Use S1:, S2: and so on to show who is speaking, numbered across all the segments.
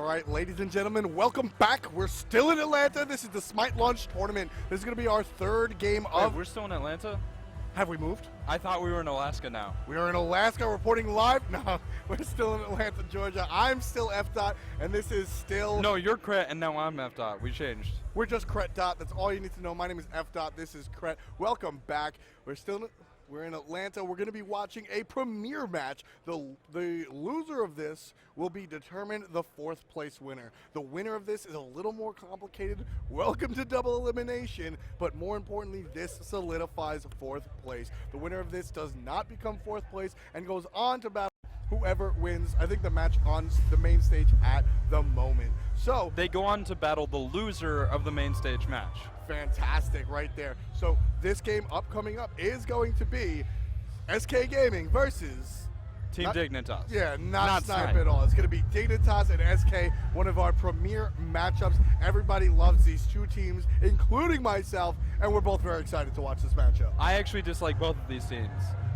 S1: right, ladies and gentlemen, welcome back. We're still in Atlanta. This is the Smite launch tournament. This is going to be our third game of...
S2: Wait, we're still in Atlanta?
S1: Have we moved?
S2: I thought we were in Alaska now.
S1: We are in Alaska reporting live. No, we're still in Atlanta, Georgia. I'm still F-Dot, and this is still...
S2: No, you're Cret, and now I'm F-Dot. We changed.
S1: We're just Cret Dot. That's all you need to know. My name is F-Dot. This is Cret. Welcome back. We're in Atlanta. We're going to be watching a premiere match. The loser of this will be determined the fourth place winner. The winner of this is a little more complicated. Welcome to double elimination, but more importantly, this solidifies fourth place. The winner of this does not become fourth place and goes on to battle whoever wins, I think, the match on the main stage at the moment. So
S2: they go on to battle the loser of the main stage match.
S1: Fantastic right there. So this game coming up is going to be SK Gaming versus
S2: Team Dignitas.
S1: Yeah, not Snipe at all. It's going to be Dignitas and SK, one of our premier matchups. Everybody loves these two teams, including myself, and we're both very excited to watch this matchup.
S2: I actually dislike both of these teams.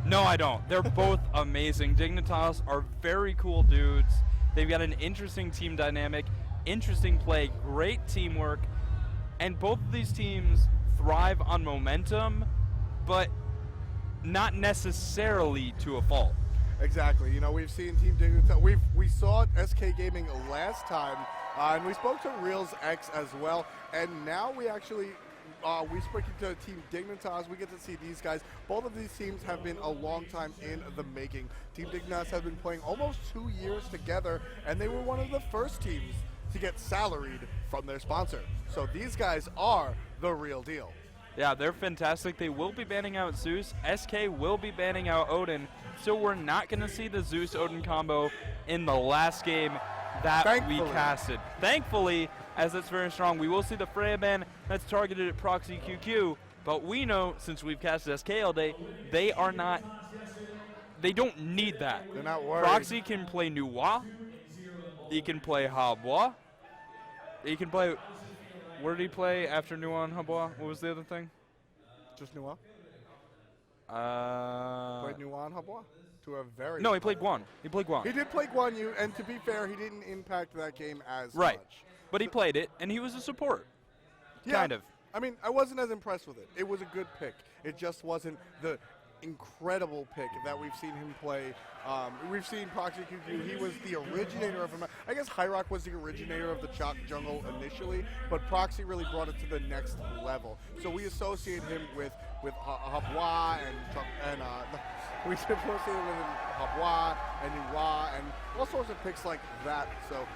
S2: No, I don't. They're both amazing. Dignitas are very cool dudes. They've got an interesting team dynamic, interesting play, great teamwork, and both of these teams thrive on momentum, but not necessarily to a fault.
S1: Exactly. You know, we've seen Team Dignitas. We saw SK Gaming last time, and we spoke to Reels X as well, and now we actually we spoke to Team Dignitas. We get to see these guys. Both of these teams have been a long time in the making. Team Dignitas has been playing almost 2 years together, and they were one of the first teams to get salaried from their sponsor. So these guys are the real deal.
S2: Yeah, they're fantastic. They will be banning out Zeus. SK will be banning out Odin. So we're not going to see the Zeus-Odin combo in the last game that we casted. Thankfully, as it's very strong, we will see the Freya ban that's targeted at Proxy QQ. But we know, since we've casted SK all day, they don't need that.
S1: They're not worried.
S2: Proxy can play Nuwa. He can play Habois. He can play... Where did he play after Nuwa and Habois? What was the other thing?
S1: Just Nuwa? Played Nuwa and Habois to a very...
S2: No, he played Guan. He played Guan.
S1: He did play Guan Yu, and to be fair, he didn't impact that game as
S2: much. But he
S1: So
S2: played it, and he was a support.
S1: Yeah,
S2: kind of.
S1: I mean, I wasn't as impressed with it. It was a good pick. It just wasn't the incredible pick that we've seen him play. We've seen Proxy QQ. He was the originator of him. I guess hi-rez was the originator of the Chalk jungle initially, but Proxy really brought it to the next level. So we associate him with Habois and we associate him with Habois and Nuwa and all sorts of picks like that. So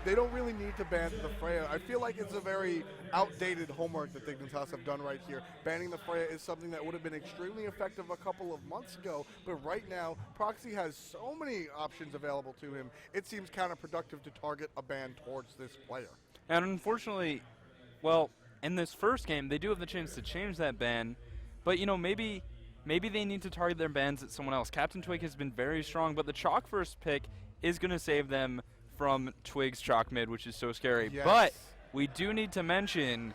S1: they don't really need to ban the Freya. I feel like it's a very outdated homework that Dignitas have done right here. Banning the Freya is something that would have been extremely effective a couple of months ago, but right now, Proxy has so many options available to him, it seems counterproductive to target a ban towards this player.
S2: And unfortunately, well, in this first game, they do have the chance to change that ban, but, you know, maybe they need to target their bans at someone else. Captain Twig has been very strong, but the Chalk first pick is going to save them from Twig's Chalk mid, which is so scary.
S1: Yes.
S2: But we do need to mention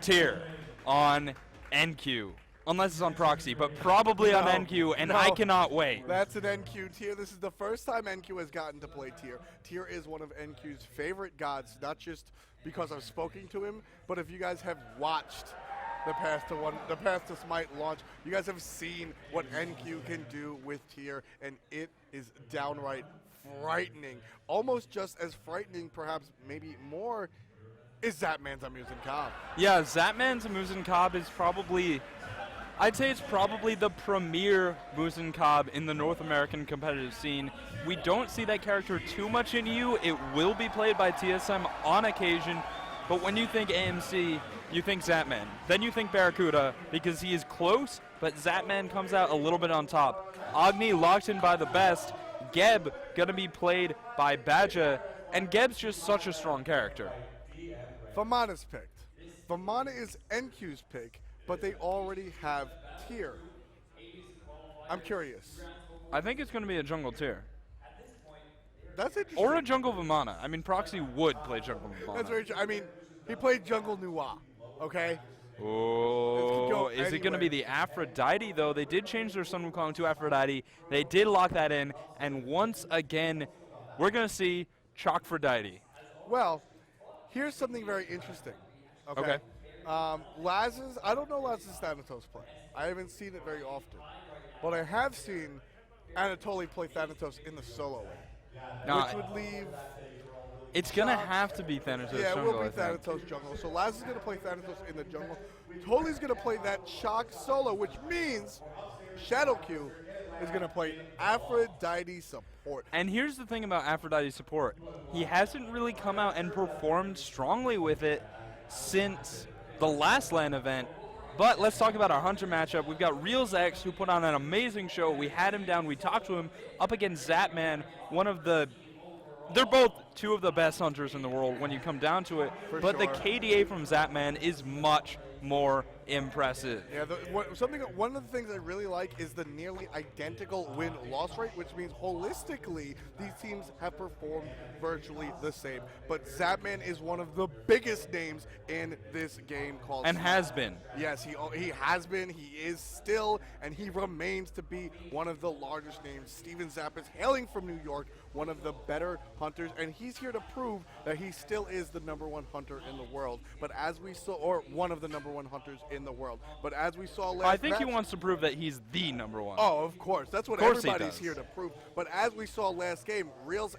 S2: tier on NQ. Unless it's on Proxy, but probably on NQ, and I cannot wait.
S1: That's an NQ tier. This is the first time NQ has gotten to play tier. Tier is one of NQ's favorite gods, not just because I've spoken to him, but if you guys have watched the Path to Smite launch, you guys have seen what NQ can do with tier, and it is downright frightening. Almost just as frightening, perhaps maybe more, is Zapman's Amusing Cobb.
S2: Yeah, Zapman's Amusing Cobb is probably, I'd say it's probably the premier Muzen Cobb in the North American competitive scene. We don't see that character too much in EU. It will be played by TSM on occasion, but when you think AMC, you think Zapman. Then you think Barracuda, because he is close, but Zapman comes out a little bit on top. Agni locked in by the best. Geb gonna be played by Badja, and Geb's just such a strong character.
S1: Vamana's picked. Vamana is NQ's pick, but they already have tier. I'm curious.
S2: I think it's gonna be a jungle tier.
S1: That's interesting.
S2: Or a jungle Vamana. I mean, Proxy would play jungle Vamana.
S1: That's very true. I mean, he played jungle Nuwa, okay?
S2: Oh, is it going to be the Aphrodite, though? They did change their Sun Wukong to Aphrodite. They did lock that in. And once again, we're going to see Chockphrodite.
S1: Well, here's something very interesting. Okay. Laz's, I don't know Laz's Thanatos play. I haven't seen it very often. But I have seen Anatoly play Thanatos in the solo lane,
S2: No,
S1: which would leave.
S2: It's going to have to be Thanatos
S1: Yeah, it
S2: jungle,
S1: will be
S2: I think.
S1: Thanatos jungle. So Laz is going to play Thanatos in the jungle. Totally going to play that Shock solo, which means Shadow Q is going to play Aphrodite support.
S2: And here's the thing about Aphrodite support. He hasn't really come out and performed strongly with it since the last LAN event. But let's talk about our Hunter matchup. We've got hi-rez, who put on an amazing show. We had him down. We talked to him up against Zapman, one of the... They're both two of the best hunters in the world when you come down to it. But the KDA from Zapman is much more impressive.
S1: Yeah, one of the things I really like is the nearly identical win-loss rate, which means holistically these teams have performed virtually the same. But Zapman is one of the biggest names in this game called
S2: And
S1: Smite.
S2: has been.
S1: Yes, he has been, he is still, and he remains to be one of the largest names. Steven Zapp is hailing from New York, one of the better hunters, and he's here to prove that he still is the #1 hunter in the world. But as we saw, or one of the #1 hunters in the world. But as we saw last
S2: I think he
S1: match,
S2: wants to prove that he's the #1.
S1: oh, of course. That's what
S2: Course he
S1: everybody's
S2: does.
S1: here to prove. But as we saw last game, hi-rez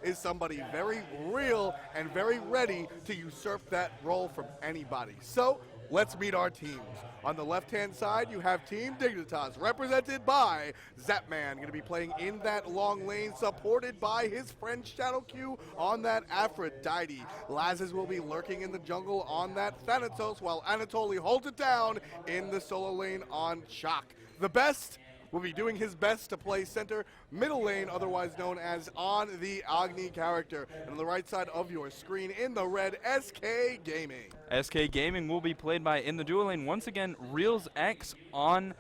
S1: is somebody very real and very ready to usurp that role from anybody. So let's meet our teams. On the left-hand side, you have Team Dignitas, represented by Zapman, going to be playing in that long lane, supported by his friend Shadow Q on that Aphrodite. Lazes will be lurking in the jungle on that Thanatos, while Anatoly holds it down in the solo lane on Shock. The best will be doing his best to play center middle lane, otherwise known as on the Agni character. And on the right side of your screen in the red, SK Gaming.
S2: SK Gaming will be played by in the dual lane. Once again, hi-rez on...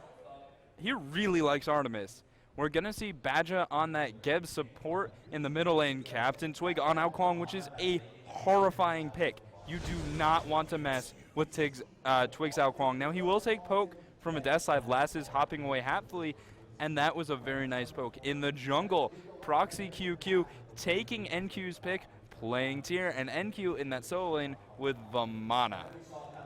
S2: He really likes Artemis. We're going to see Badja on that Geb support in the middle lane. Captain Twig on Aokwang, which is a horrifying pick. You do not want to mess with Twig's Aokwang. Now, he will take poke from a death side. Last is hopping away happily, and that was a very nice poke. In the jungle, Proxy QQ taking NQ's pick, playing tier, and NQ in that solo lane with Vamana.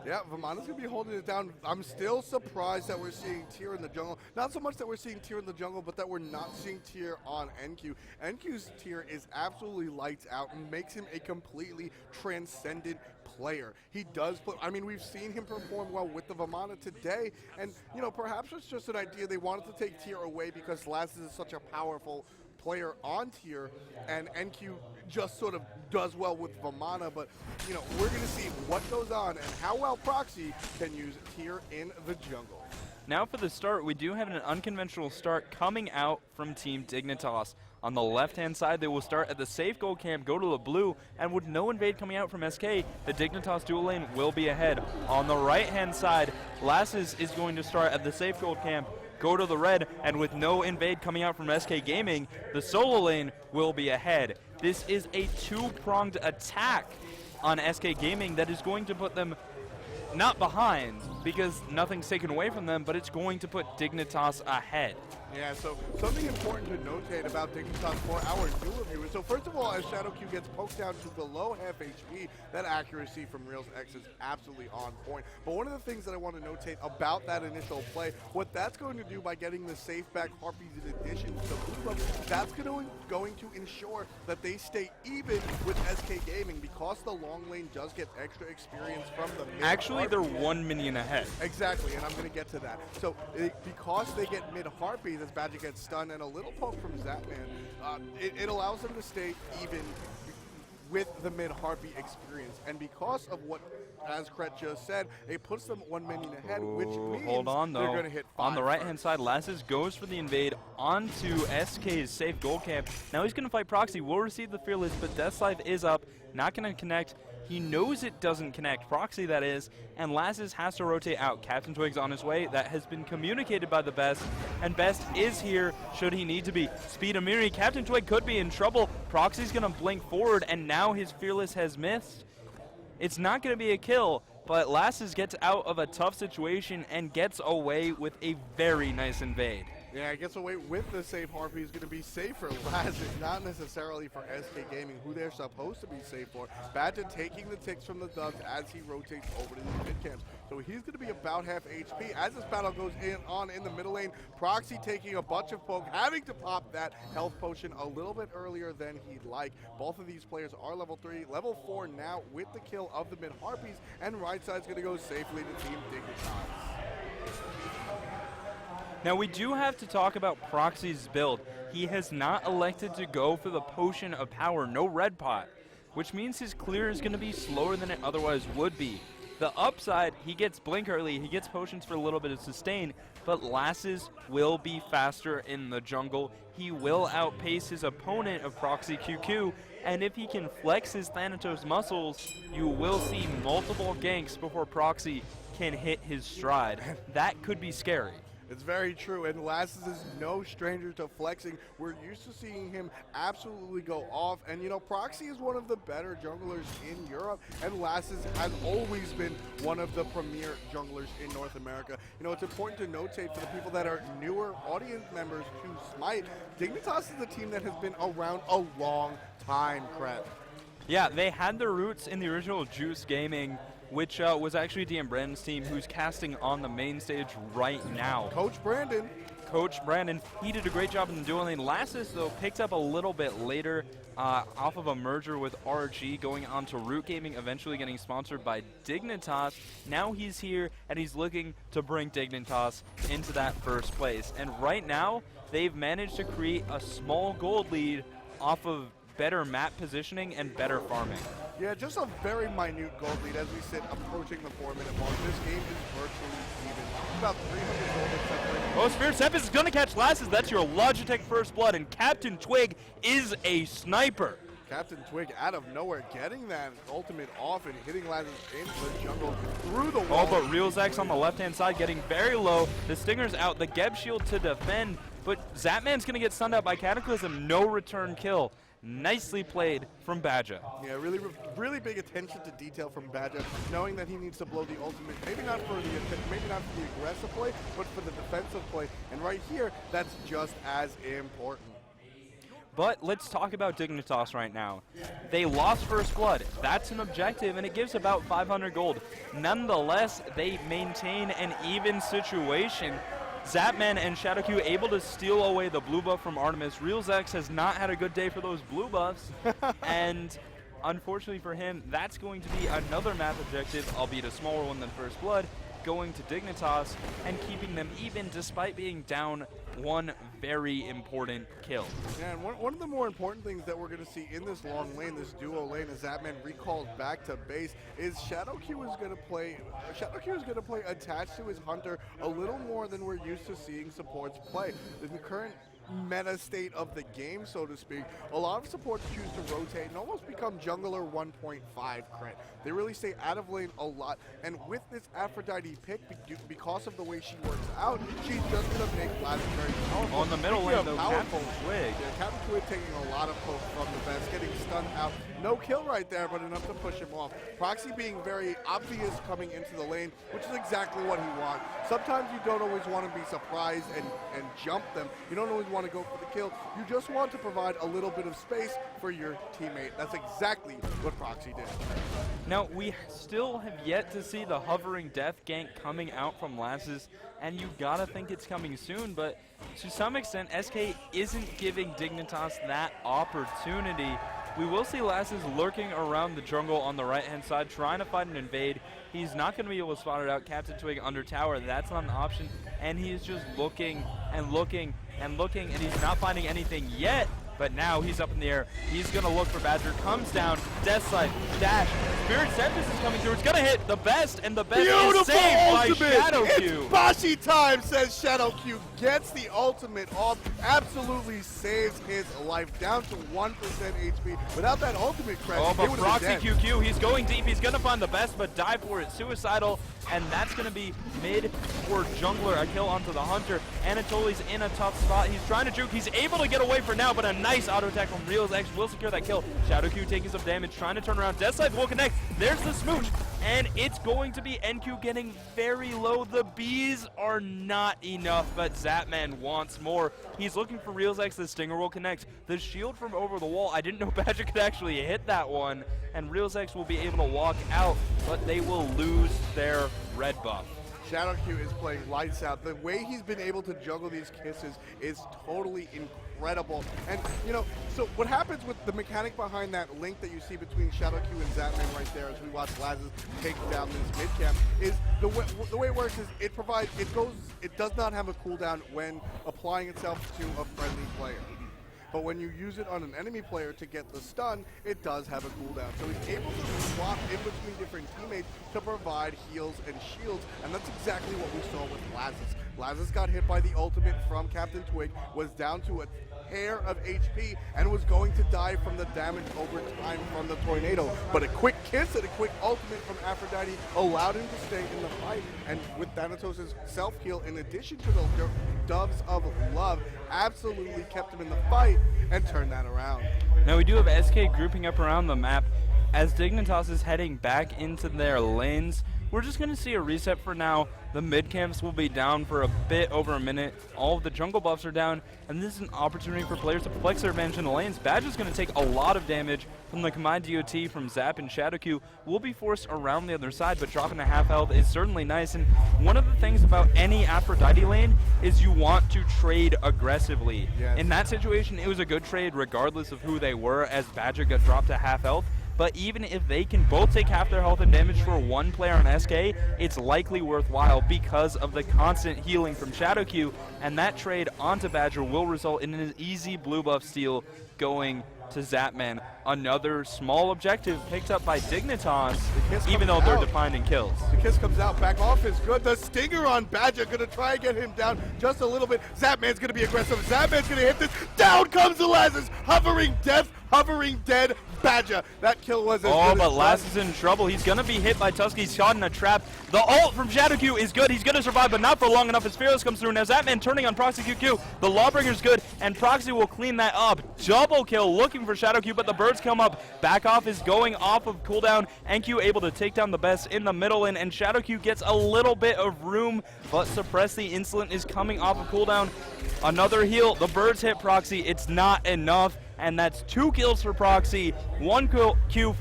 S1: Yeah, Vamana's going to be holding it down. I'm still surprised that we're seeing tier in the jungle. Not so much that we're seeing tier in the jungle, but that we're not seeing tier on NQ. NQ's tier is absolutely lights out and makes him a completely transcendent player. He does play, I mean, we've seen him perform well with the Vamana today, and, you know, perhaps it's just an idea they wanted to take tier away because Lazes is such a powerful player on tier, and NQ just sort of does well with Vamana, but, you know, we're going to see what goes on and how well Proxy can use tier in the jungle.
S2: Now for the start, we do have an unconventional start coming out from Team Dignitas. On the left-hand side, they will start at the safe gold camp, go to the blue, and with no invade coming out from SK, the Dignitas dual lane will be ahead. On the right-hand side, Lasses is going to start at the safe gold camp, go to the red, and with no invade coming out from SK Gaming, the solo lane will be ahead. This is a two-pronged attack on SK Gaming that is going to put them not behind, because nothing's taken away from them, but it's going to put Dignitas ahead.
S1: Yeah, so something important to notate about Dignitas for our new reviewers. So first of all, as Shadow Q gets poked down to below half HP, that accuracy from hi-rez is absolutely on point. But one of the things that I want to notate about that initial play, what that's going to do by getting the safe back Harpies in addition to blue buff, that's going to ensure that they stay even with SK Gaming because the long lane does get extra experience from the mid.
S2: Actually, they're 1 minion ahead.
S1: Exactly, and I'm going to get to that. So because they get mid Harpies, as Badger gets stunned and a little poke from Zapman, it allows them to stay even with the mid Harpy experience. And because of what, as Kret just said, it puts them 1 minion ahead, which means
S2: hold on, though.
S1: They're going to hit 5
S2: on the right-hand
S1: first.
S2: side, Lasses goes for the invade onto SK's safe gold camp. Now he's going to fight Proxy, will receive the Fearless, but Death Scythe is up, not going to connect. He knows it doesn't connect, Proxy that is, and Lasses has to rotate out. Captain Twig's on his way. That has been communicated by the Best, and Best is here should he need to be. Speed Amiri, Captain Twig could be in trouble. Proxy's going to blink forward, and now his Fearless has missed. It's not going to be a kill, but Lasses gets out of a tough situation and gets away with a very nice invade.
S1: Yeah, I guess the way with the safe Harpy is going to be safe for Laz. It's not necessarily for SK Gaming, who they're supposed to be safe for. Badger taking the ticks from the Dubs as he rotates over to the mid camps. So he's going to be about half HP. As this battle goes on in the middle lane, Proxy taking a bunch of poke, having to pop that health potion a little bit earlier than he'd like. Both of these players are level 3, level 4 now with the kill of the mid Harpies, and right side's going to go safely to Team Dignitas.
S2: Now we do have to talk about Proxy's build. He has not elected to go for the Potion of Power, no red pot, which means his clear is going to be slower than it otherwise would be. The upside, he gets Blink early, he gets potions for a little bit of sustain, but Lasses will be faster in the jungle. He will outpace his opponent of Proxy QQ, and if he can flex his Thanatos muscles, you will see multiple ganks before Proxy can hit his stride. That could be scary.
S1: It's very true, and Lasses is no stranger to flexing. We're used to seeing him absolutely go off, and you know, Proxy is one of the better junglers in Europe, and Lasses has always been one of the premier junglers in North America. You know, it's important to notate for the people that are newer audience members to Smite, Dignitas is a team that has been around a long time, Kret.
S2: Yeah, they had their roots in the original Juice Gaming, which was actually DM Brandon's team, who's casting on the main stage right now.
S1: Coach Brandon,
S2: he did a great job in the dual lane. Lasses, though, picked up a little bit later off of a merger with RG, going on to Root Gaming, eventually getting sponsored by Dignitas. Now he's here, and he's looking to bring Dignitas into that first place. And right now, they've managed to create a small gold lead off of better map positioning and better farming.
S1: Yeah, just a very minute gold lead as we sit approaching the 4-minute mark. This game is virtually even. About 300 gold is separating.
S2: Oh, Spirit Tempest is going to catch Lasses. That's your Logitech First Blood, and Captain Twig is a sniper.
S1: Captain Twig out of nowhere getting that ultimate off and hitting Lasses into the jungle through the wall.
S2: Oh, but RealZax on the left-hand side getting very low. The Stinger's out, the Geb shield to defend, but Zapman's going to get stunned out by Cataclysm. No return kill. Nicely played from Badger.
S1: Yeah, really big attention to detail from Badger, knowing that he needs to blow the ultimate, maybe not for the aggressive play, but for the defensive play. And right here, that's just as important.
S2: But let's talk about Dignitas right now. They lost First Blood. That's an objective, and it gives about 500 gold. Nonetheless, they maintain an even situation. Zapman and Shadowq able to steal away the blue buff from Artemis. RealZax has not had a good day for those blue buffs, and unfortunately for him, that's going to be another map objective, albeit a smaller one than First Blood, going to Dignitas and keeping them even despite being down one very important kill.
S1: Yeah, and one of the more important things that we're going to see in this long lane, this duo lane, as Zapman recalls back to base, is Shadowq is going to play attached to his Hunter a little more than we're used to seeing supports play. In the current meta state of the game, so to speak, a lot of supports choose to rotate and almost become jungler 1.5 crit. They really stay out of lane a lot, and with this Aphrodite pick, because of the way she works out, she's just going to make Lasses very powerful.
S2: On the middle lane, though, Captain Twig.
S1: Yeah, Captain Twig taking a lot of poke from the best, getting stunned out. No kill right there, but enough to push him off. Proxy being very obvious coming into the lane, which is exactly what he wants. Sometimes you don't always want to be surprised and jump them. You don't always want to go for the kill. You just want to provide a little bit of space for your teammate. That's exactly what Proxy did.
S2: Now, we still have yet to see the hovering death gank coming out from Lasses, and you gotta think it's coming soon, but to some extent, SK isn't giving Dignitas that opportunity. We will see Lasses lurking around the jungle on the right-hand side, trying to find an invade. He's not going to be able to spot it out. Captain Twig under tower, that's not an option. And he's just looking and looking and looking, and he's not finding anything yet. But now he's up in the air. He's going to look for Badger. Comes down. Death Sight. Dash. Spirit Tempest is coming through. It's going to hit the best, and the best
S1: Beautiful
S2: is saved
S1: ultimate.
S2: by Shadowq.
S1: It's Bashi time, says Shadowq. Gets the ultimate off. Absolutely saves his life. Down to 1% HP. Without that ultimate credit,
S2: oh, but
S1: it
S2: Proxy
S1: dead.
S2: QQ, he's going deep. He's going to find the best, but die for it. Suicidal, and that's going to be mid for jungler. A kill onto the Hunter. Anatoly's in a tough spot. He's trying to juke. He's able to get away for now, but a nice auto attack from RealZax will secure that kill. Shadowq taking some damage, trying to turn around. Deathside will connect. There's the smooch, and it's going to be NQ getting very low. The bees are not enough, but Zapman wants more. He's looking for Reels X. The Stinger will connect. The shield from over the wall, I didn't know Badger could actually hit that one, and Reels X will be able to walk out, but they will lose their red buff.
S1: Shadow Q is playing lights out. The way he's been able to juggle these kisses is totally incredible. And, you know, so what happens with the mechanic behind that link that you see between Shadow Q and Zapman right there as we watch Lazes take down this mid camp is the way it works is it does not have a cooldown when applying itself to a friendly player. But when you use it on an enemy player to get the stun, it does have a cooldown. So he's able to swap in between different teammates to provide heals and shields, and that's exactly what we saw with Lazes. Lazes got hit by the ultimate from Captain Twig, was down to a hair of HP, and was going to die from the damage over time from the tornado. But a quick kiss and a quick ultimate from Aphrodite allowed him to stay in the fight, and with Thanatos' self-heal in addition to the Doves of Love, absolutely kept him in the fight and turned that around.
S2: Now we do have SK grouping up around the map as Dignitas is heading back into their lanes. We're just going to see a reset for now. The mid camps will be down for a bit over a minute. All of the jungle buffs are down, and this is an opportunity for players to flex their advantage in the lanes. Badger's going to take a lot of damage from the combined DOT from Zap and Shadow Q. Will be forced around the other side, but dropping a half health is certainly nice. And one of the things about any Aphrodite lane is you want to trade aggressively.
S1: Yes.
S2: In that situation, it was a good trade regardless of who they were, as Badger got dropped to half health. But even if they can both take half their health and damage for one player on SK, it's likely worthwhile because of the constant healing from Shadow Q, and that trade onto Badger will result in an easy blue buff steal going to Zapman. Another small objective picked up by Dignitas, even though they're defined in kills.
S1: The kiss comes out, back off is good. The stinger on Badger, gonna try and get him down just a little bit. Zapman's gonna be aggressive. Zapman's gonna hit this. Down comes the Lazes, hovering death, hovering dead. Badger, that kill was as good
S2: but
S1: as
S2: Lass is in trouble. He's gonna be hit by Tusk. He's caught in a trap. The ult from Shadow Q is good. He's gonna survive, but not for long enough as Fearless comes through. Now Zapman turning on Proxy QQ. The Lawbringer's good, and Proxy will clean that up. Double kill looking for Shadow Q, but the birds come up. Back off is going off of cooldown. NQ able to take down the best in the middle lane, and Shadow Q gets a little bit of room, but Suppress the Insolent is coming off of cooldown. Another heal. The birds hit Proxy. It's not enough. And that's 2 kills for Proxy, 1 kill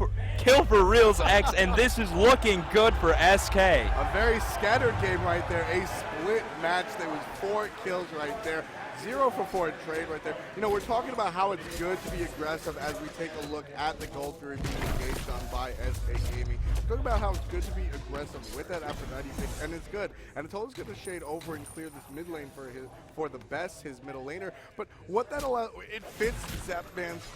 S2: for Reels X, and this is looking good for SK.
S1: A very scattered game right there, a split match. There was 4 kills right there. 0 for 4 trade right there. You know, we're talking about how it's good to be aggressive as we take a look at the Gold Fury being engaged on by SK Gaming. We're talking about how it's good to be aggressive with that Aphrodite pick, and it's good. And it's always good to shade over and clear this mid lane for the best, his middle laner. But what that allows, it fits Zapman's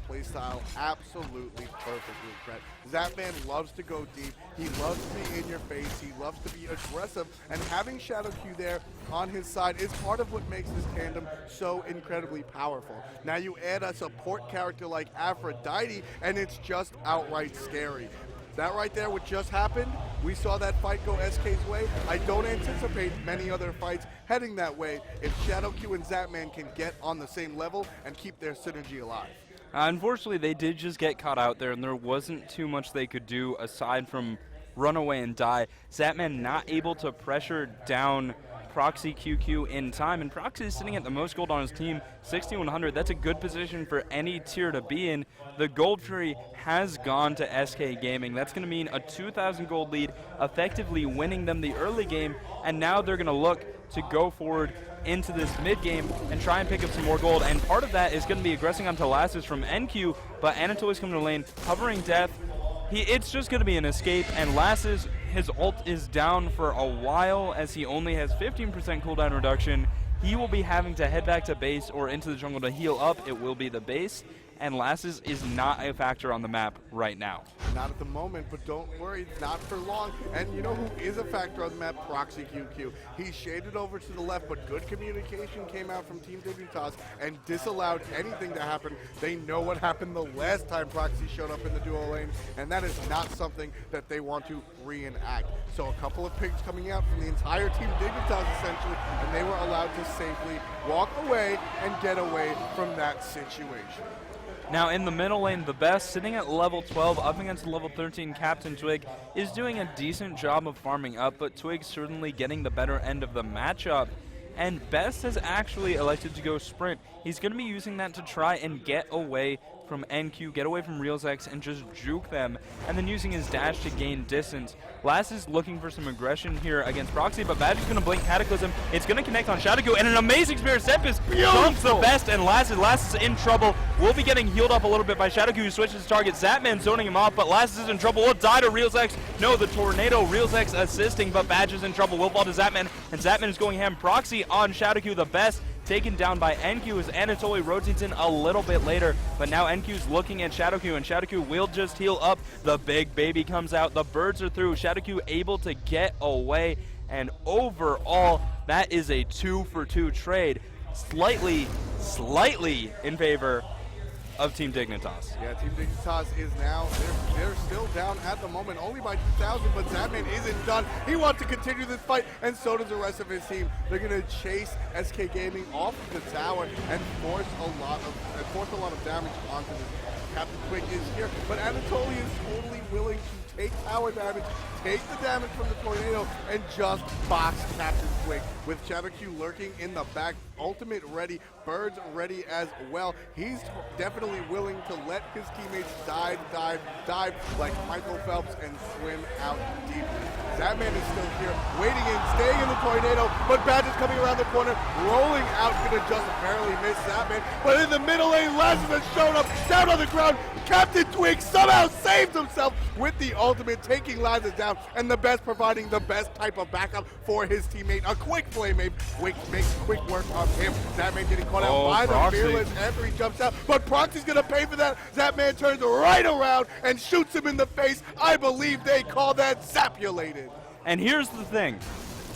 S1: playstyle absolutely perfectly, Brett. Zapman loves to go deep. He loves to be in your face. He loves to be aggressive. And having Shadow Q there on his side is part of what makes this tandem so incredibly powerful. Now you add a support character like Aphrodite, and it's just outright scary. That right there, what just happened, we saw that fight go SK's way. I don't anticipate many other fights heading that way if Shadow Q and Zapman can get on the same level and keep their synergy alive.
S2: Unfortunately, they did just get caught out there, and there wasn't too much they could do aside from run away and die. Zapman not able to pressure down Proxy QQ in time, and Proxy is sitting at the most gold on his team, 6,100. That's a good position for any tier to be in. The Gold Fury has gone to SK Gaming. That's going to mean a 2,000 gold lead, effectively winning them the early game, and now they're going to look to go forward into this mid game and try and pick up some more gold, and part of that is going to be aggressing onto Lasses from NQ, but Anatoli's coming to lane, hovering death. It's just going to be an escape, and Lasses, his ult is down for a while as he only has 15% cooldown reduction. He will be having to head back to base or into the jungle to heal up. It will be the base, and Lasses is not a factor on the map right now.
S1: Not at the moment, but don't worry, not for long. And you know who is a factor on the map? Proxy QQ. He shaded over to the left, but good communication came out from Team Dignitas and disallowed anything to happen. They know what happened the last time Proxy showed up in the duo lane, and that is not something that they want to reenact. So a couple of pigs coming out from the entire Team Dignitas, essentially, and they were allowed to safely walk away and get away from that situation.
S2: Now in the middle lane, the best, sitting at level 12 up against level 13 Captain Twig, is doing a decent job of farming up, but Twig certainly getting the better end of the matchup. And Best has actually elected to go Sprint. He's going to be using that to try and get away from NQ, get away from RealsX, and just juke them, and then using his dash to gain distance. Last is looking for some aggression here against Proxy, but Badge is going to blink Cataclysm. It's going to connect on Shadowgoo, and an amazing Spirit Step is dumps the Best, and Last is in trouble. Will be getting healed up a little bit by Shadowgoo, who switches target. Zapman zoning him off, but Last is in trouble. Will die to RealsX. No, the Tornado, RealsX assisting, but Badge is in trouble. Will fall to Zapman, and Zapman is going ham. Proxy on Shadowgoo, the Best. Taken down by NQ as Anatoly rotates in a little bit later, but now NQ's looking at Shadowgoo, and Shadowgoo will just heal up. The big baby comes out, the birds are through, Shadowgoo able to get away, and overall, that is a 2-for-2 trade, slightly in favor of Team Dignitas.
S1: Yeah, Team Dignitas is now, they're still down at the moment, only by 2,000, but Zapman isn't done. He wants to continue this fight, and so does the rest of his team. They're going to chase SK Gaming off of the tower and force a lot of damage onto this. Captain Twig is here, but Anatoly is totally willing to take tower damage, take the damage from the Tornado, and just box Captain Twig. With Shadowgoo lurking in the back, ultimate ready, birds ready as well. He's definitely willing to let his teammates dive like Michael Phelps and swim out deep. Zapman is still here, waiting in, staying in the Tornado, but Badge is coming around the corner, rolling out, gonna just barely miss Zapman. But in the middle lane, Lazarus has shown up, down on the ground. Captain Twig somehow saved himself with the ultimate, taking Lazarus down, and the Best providing the best type of backup for his teammate. A quick flame aim, makes quick work of him. Zapman getting caught out by
S2: Proxy.
S1: the Fearless after he jumps out, but Proxy's gonna pay for that. Zapman turns right around and shoots him in the face. I believe they call that Zapulated.
S2: And here's the thing.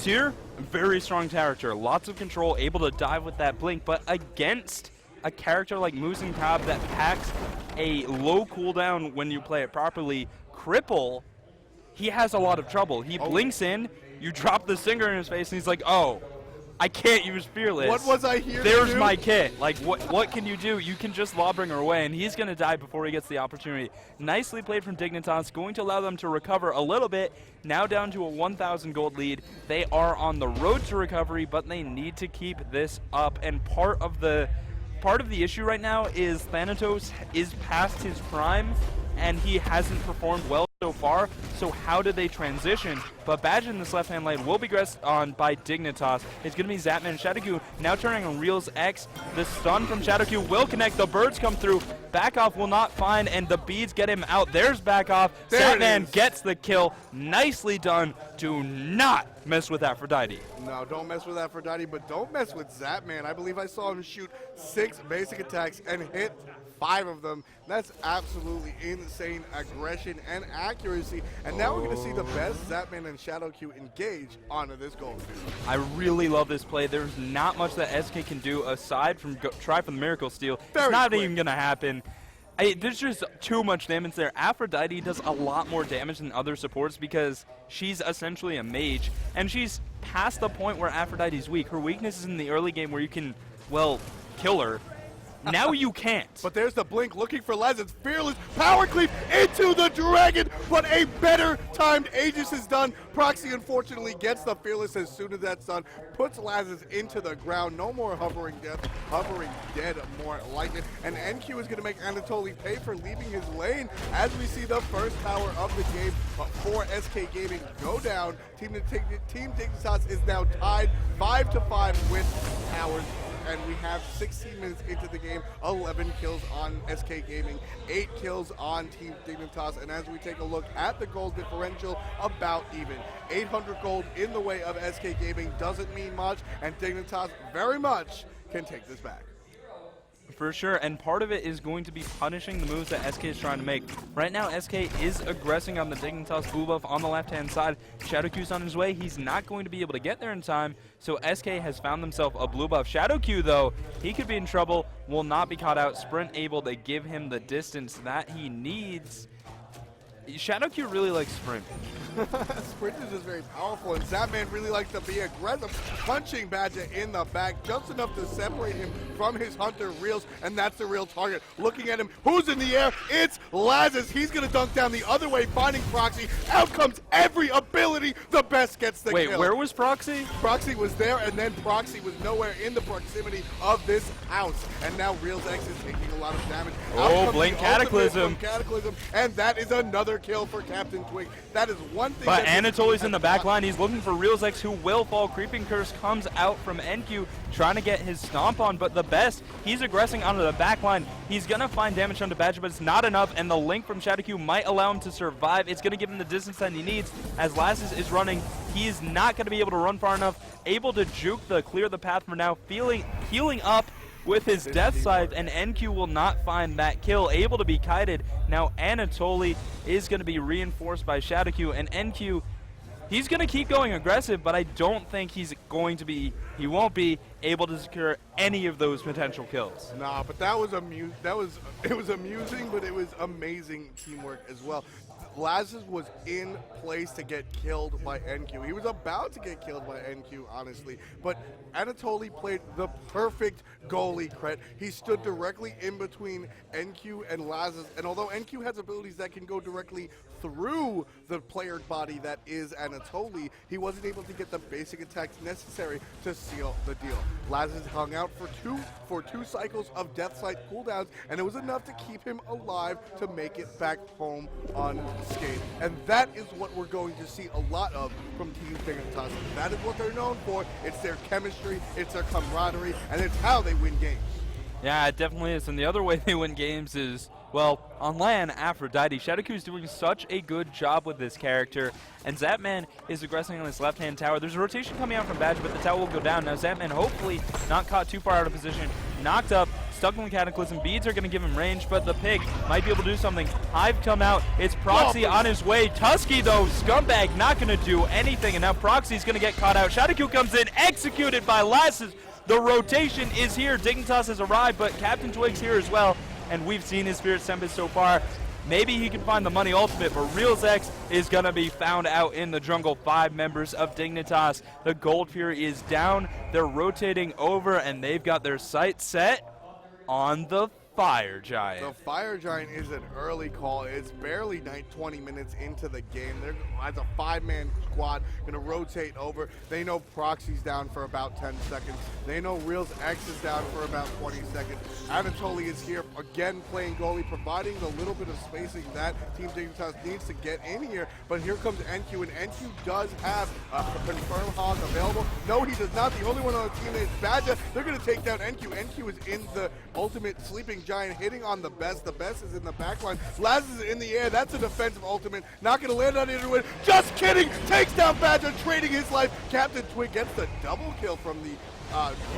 S2: Tyr, very strong character, lots of control, able to dive with that blink, but against a character like Muzen Cobb that packs a low cooldown when you play it properly, Cripple, he has a lot of trouble. He blinks in, you drop the Singer in his face, and he's like, oh, I can't use Fearless.
S1: What was I here
S2: There's
S1: to do?
S2: my kit. Like, what can you do? You can just Lawbringer away, and he's going to die before he gets the opportunity. Nicely played from Dignitas, going to allow them to recover a little bit. Now down to a 1,000 gold lead. They are on the road to recovery, but they need to keep this up. And part of the issue right now is Thanatos is past his prime, and he hasn't performed well so far, so how do they transition? But Badge in this left-hand lane will be grasped on by Dignitas. It's going to be Zapman and Shadowgoo now turning on RealsX. The stun from Shadowgoo will connect. The birds come through. Back off will not find, and the beads get him out. There's back off. Zapman gets the kill. Nicely done. Do not mess with Aphrodite.
S1: No, don't mess with Aphrodite, but don't mess with Zapman. I believe I saw him shoot 6 basic attacks and hit 5 of them. That's absolutely insane aggression and accuracy. And now we're going to see the Best, Zapman, and Shadowgoo engage onto this gold field.
S2: I really love this play. There's not much that SK can do aside from try for the Miracle Steal. It's not even going to happen. There's just too much damage there. Aphrodite does a lot more damage than other supports because she's essentially a mage, and she's past the point where Aphrodite's weak. Her weakness is in the early game where you can, well, kill her. Now you can't.
S1: But there's the blink looking for Lazarus. Fearless power creep into the dragon, but a better timed Aegis is done. Proxy unfortunately gets the Fearless as soon as that's done, puts Lazarus into the ground. No more hovering dead, more like it. And NQ is going to make Anatoly pay for leaving his lane as we see the first tower of the game for SK Gaming go down. Team Dignitas is now tied 5-5 with towers. And we have 16 minutes into the game, 11 kills on SK Gaming, 8 kills on Team Dignitas, and as we take a look at the gold differential, about even. 800 gold in the way of SK Gaming doesn't mean much, and Dignitas very much can take this back.
S2: For sure, and part of it is going to be punishing the moves that SK is trying to make. Right now, SK is aggressing on the Dignitas blue buff on the left-hand side. Shadowgoo's on his way. He's not going to be able to get there in time, so SK has found themselves a blue buff. Shadowgoo, though, he could be in trouble, will not be caught out. Sprint able to give him the distance that he needs. Shadowq really likes sprint.
S1: Sprint is just very powerful, and Zapman really likes to be aggressive, punching Badger in the back just enough to separate him from his hunter Reels, and that's the real target. Looking at him, who's in the air? It's Lazarus. He's going to dunk down the other way, finding Proxy. Out comes every ability. The best gets the kill.
S2: Wait, where was Proxy?
S1: Proxy was there, and then Proxy was nowhere in the proximity of this house. And now Reels X is taking a lot of damage.
S2: Oh, Blink Cataclysm.
S1: Cataclysm. And that is another kill for Captain Twig. That is one thing.
S2: But Anatoly's in the back line. He's looking for Reels X, who will fall. Creeping Curse comes out from NQ, trying to get his stomp on, but the best, he's aggressing onto the back line. He's going to find damage onto Badger, but it's not enough, and the link from Shadowq might allow him to survive. It's going to give him the distance that he needs. As Lazarus is running, he is not going to be able to run far enough, able to juke the clear the path for now, healing up with his death scythe, and NQ will not find that kill, able to be kited. Now Anatoly is going to be reinforced by Shadowq, and NQ, he's going to keep going aggressive, but I don't think he won't be able to secure any of those potential kills.
S1: Nah, but it was amusing, but it was amazing teamwork as well. Lazarus was in place to get killed by NQ. He was about to get killed by NQ, honestly, but Anatoly played the perfect goalie cret. He stood directly in between NQ and Lazarus, and although NQ has abilities that can go directly through the player's body that is Anatoly, he wasn't able to get the basic attacks necessary to seal the deal. Lazarus hung out for two cycles of Death Sight cooldowns, and it was enough to keep him alive to make it back home unscathed. And that is what we're going to see a lot of from Team Dignitas. That is what they're known for. It's their chemistry, it's their camaraderie, and it's how they win games.
S2: Yeah, it definitely is. And the other way they win games is, well, on LAN, Aphrodite. Shadowq is doing such a good job with this character, and Zapman is aggressing on his left-hand tower. There's a rotation coming out from Badger, but the tower will go down. Now Zapman, hopefully not caught too far out of position, knocked up, stuck in the Cataclysm. Beads are going to give him range, but the pig might be able to do something. Hive come out. It's Proxy on his way. Tusky, though, scumbag, not going to do anything, and now Proxy's going to get caught out. Shadowq comes in, executed by Lazarus. The rotation is here. Dignitas has arrived, but Captain Twig's here as well, and we've seen his Spirit Tempest so far. Maybe he can find the money ultimate, but Reels X is going to be found out in the jungle. 5 members of Dignitas. The Gold Fury is down. They're rotating over, and they've got their sights set on the Fire Giant.
S1: The Fire Giant is an early call. It's barely 20 minutes into the game. They're, as a 5-man squad, going to rotate over. They know Proxy's down for about 10 seconds. They know Reels X is down for about 20 seconds. Anatoly is here again playing goalie, providing the little bit of spacing that Team Dignitas needs to get in here. But here comes NQ, and NQ does have a confirmed hog available. No, he does not. The only one on the team is Badger. They're going to take down NQ. NQ is in the ultimate sleeping giant, hitting on the best. The best is in the back line. Lazarus is in the air. That's a defensive ultimate. Not going to land on anyone. Just kidding. Takes down Badger, trading his life. Captain Twig gets the double kill from the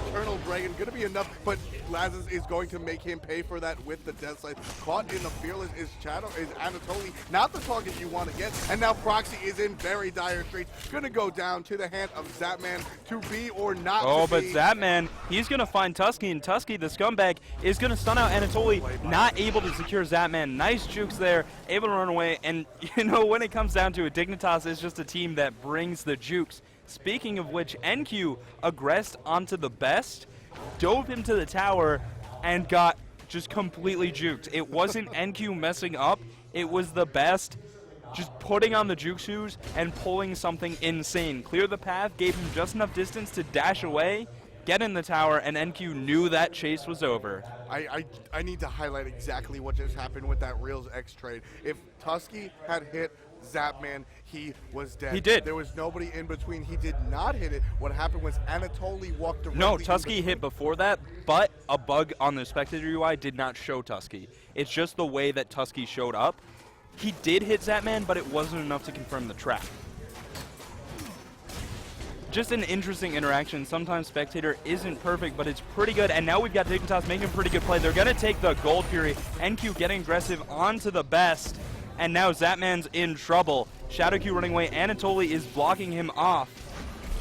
S1: Eternal Dragon. Going to be enough, but Lazarus is going to make him pay for that with the Death Sight. Caught in the Fearless is Anatoly, not the target you want to get. And now Proxy is in very dire straits. Going to go down to the hand of Zapman to be or not to be.
S2: Oh, but Zapman, he's going to find Tusky, and Tusky, the scumbag, is going to stun out Anatoly, not able to secure Zapman. Nice jukes there, able to run away. And, you know, when it comes down to it, Dignitas is just a team that brings the jukes. Speaking of which, NQ aggressed onto the best, dove him to the tower, and got just completely juked. It wasn't NQ messing up, it was the best just putting on the juke shoes and pulling something insane. Clear the path, gave him just enough distance to dash away, get in the tower, and NQ knew that chase was over.
S1: I need to highlight exactly what just happened with that Reels X trade. If Tusky had hit Zapman, he was dead.
S2: He did.
S1: There was nobody in between. He did not hit it. What happened was Anatoly walked directly.
S2: No, Tusky hit before that, but a bug on the spectator UI did not show Tusky. It's just the way that Tusky showed up. He did hit Zapman, but it wasn't enough to confirm the trap. Just an interesting interaction. Sometimes spectator isn't perfect, but it's pretty good. And now we've got Dignitas making a pretty good play. They're going to take the Gold Fury. NQ getting aggressive onto the best. And now Zapman's in trouble. Shadowq running away. Anatoly is blocking him off.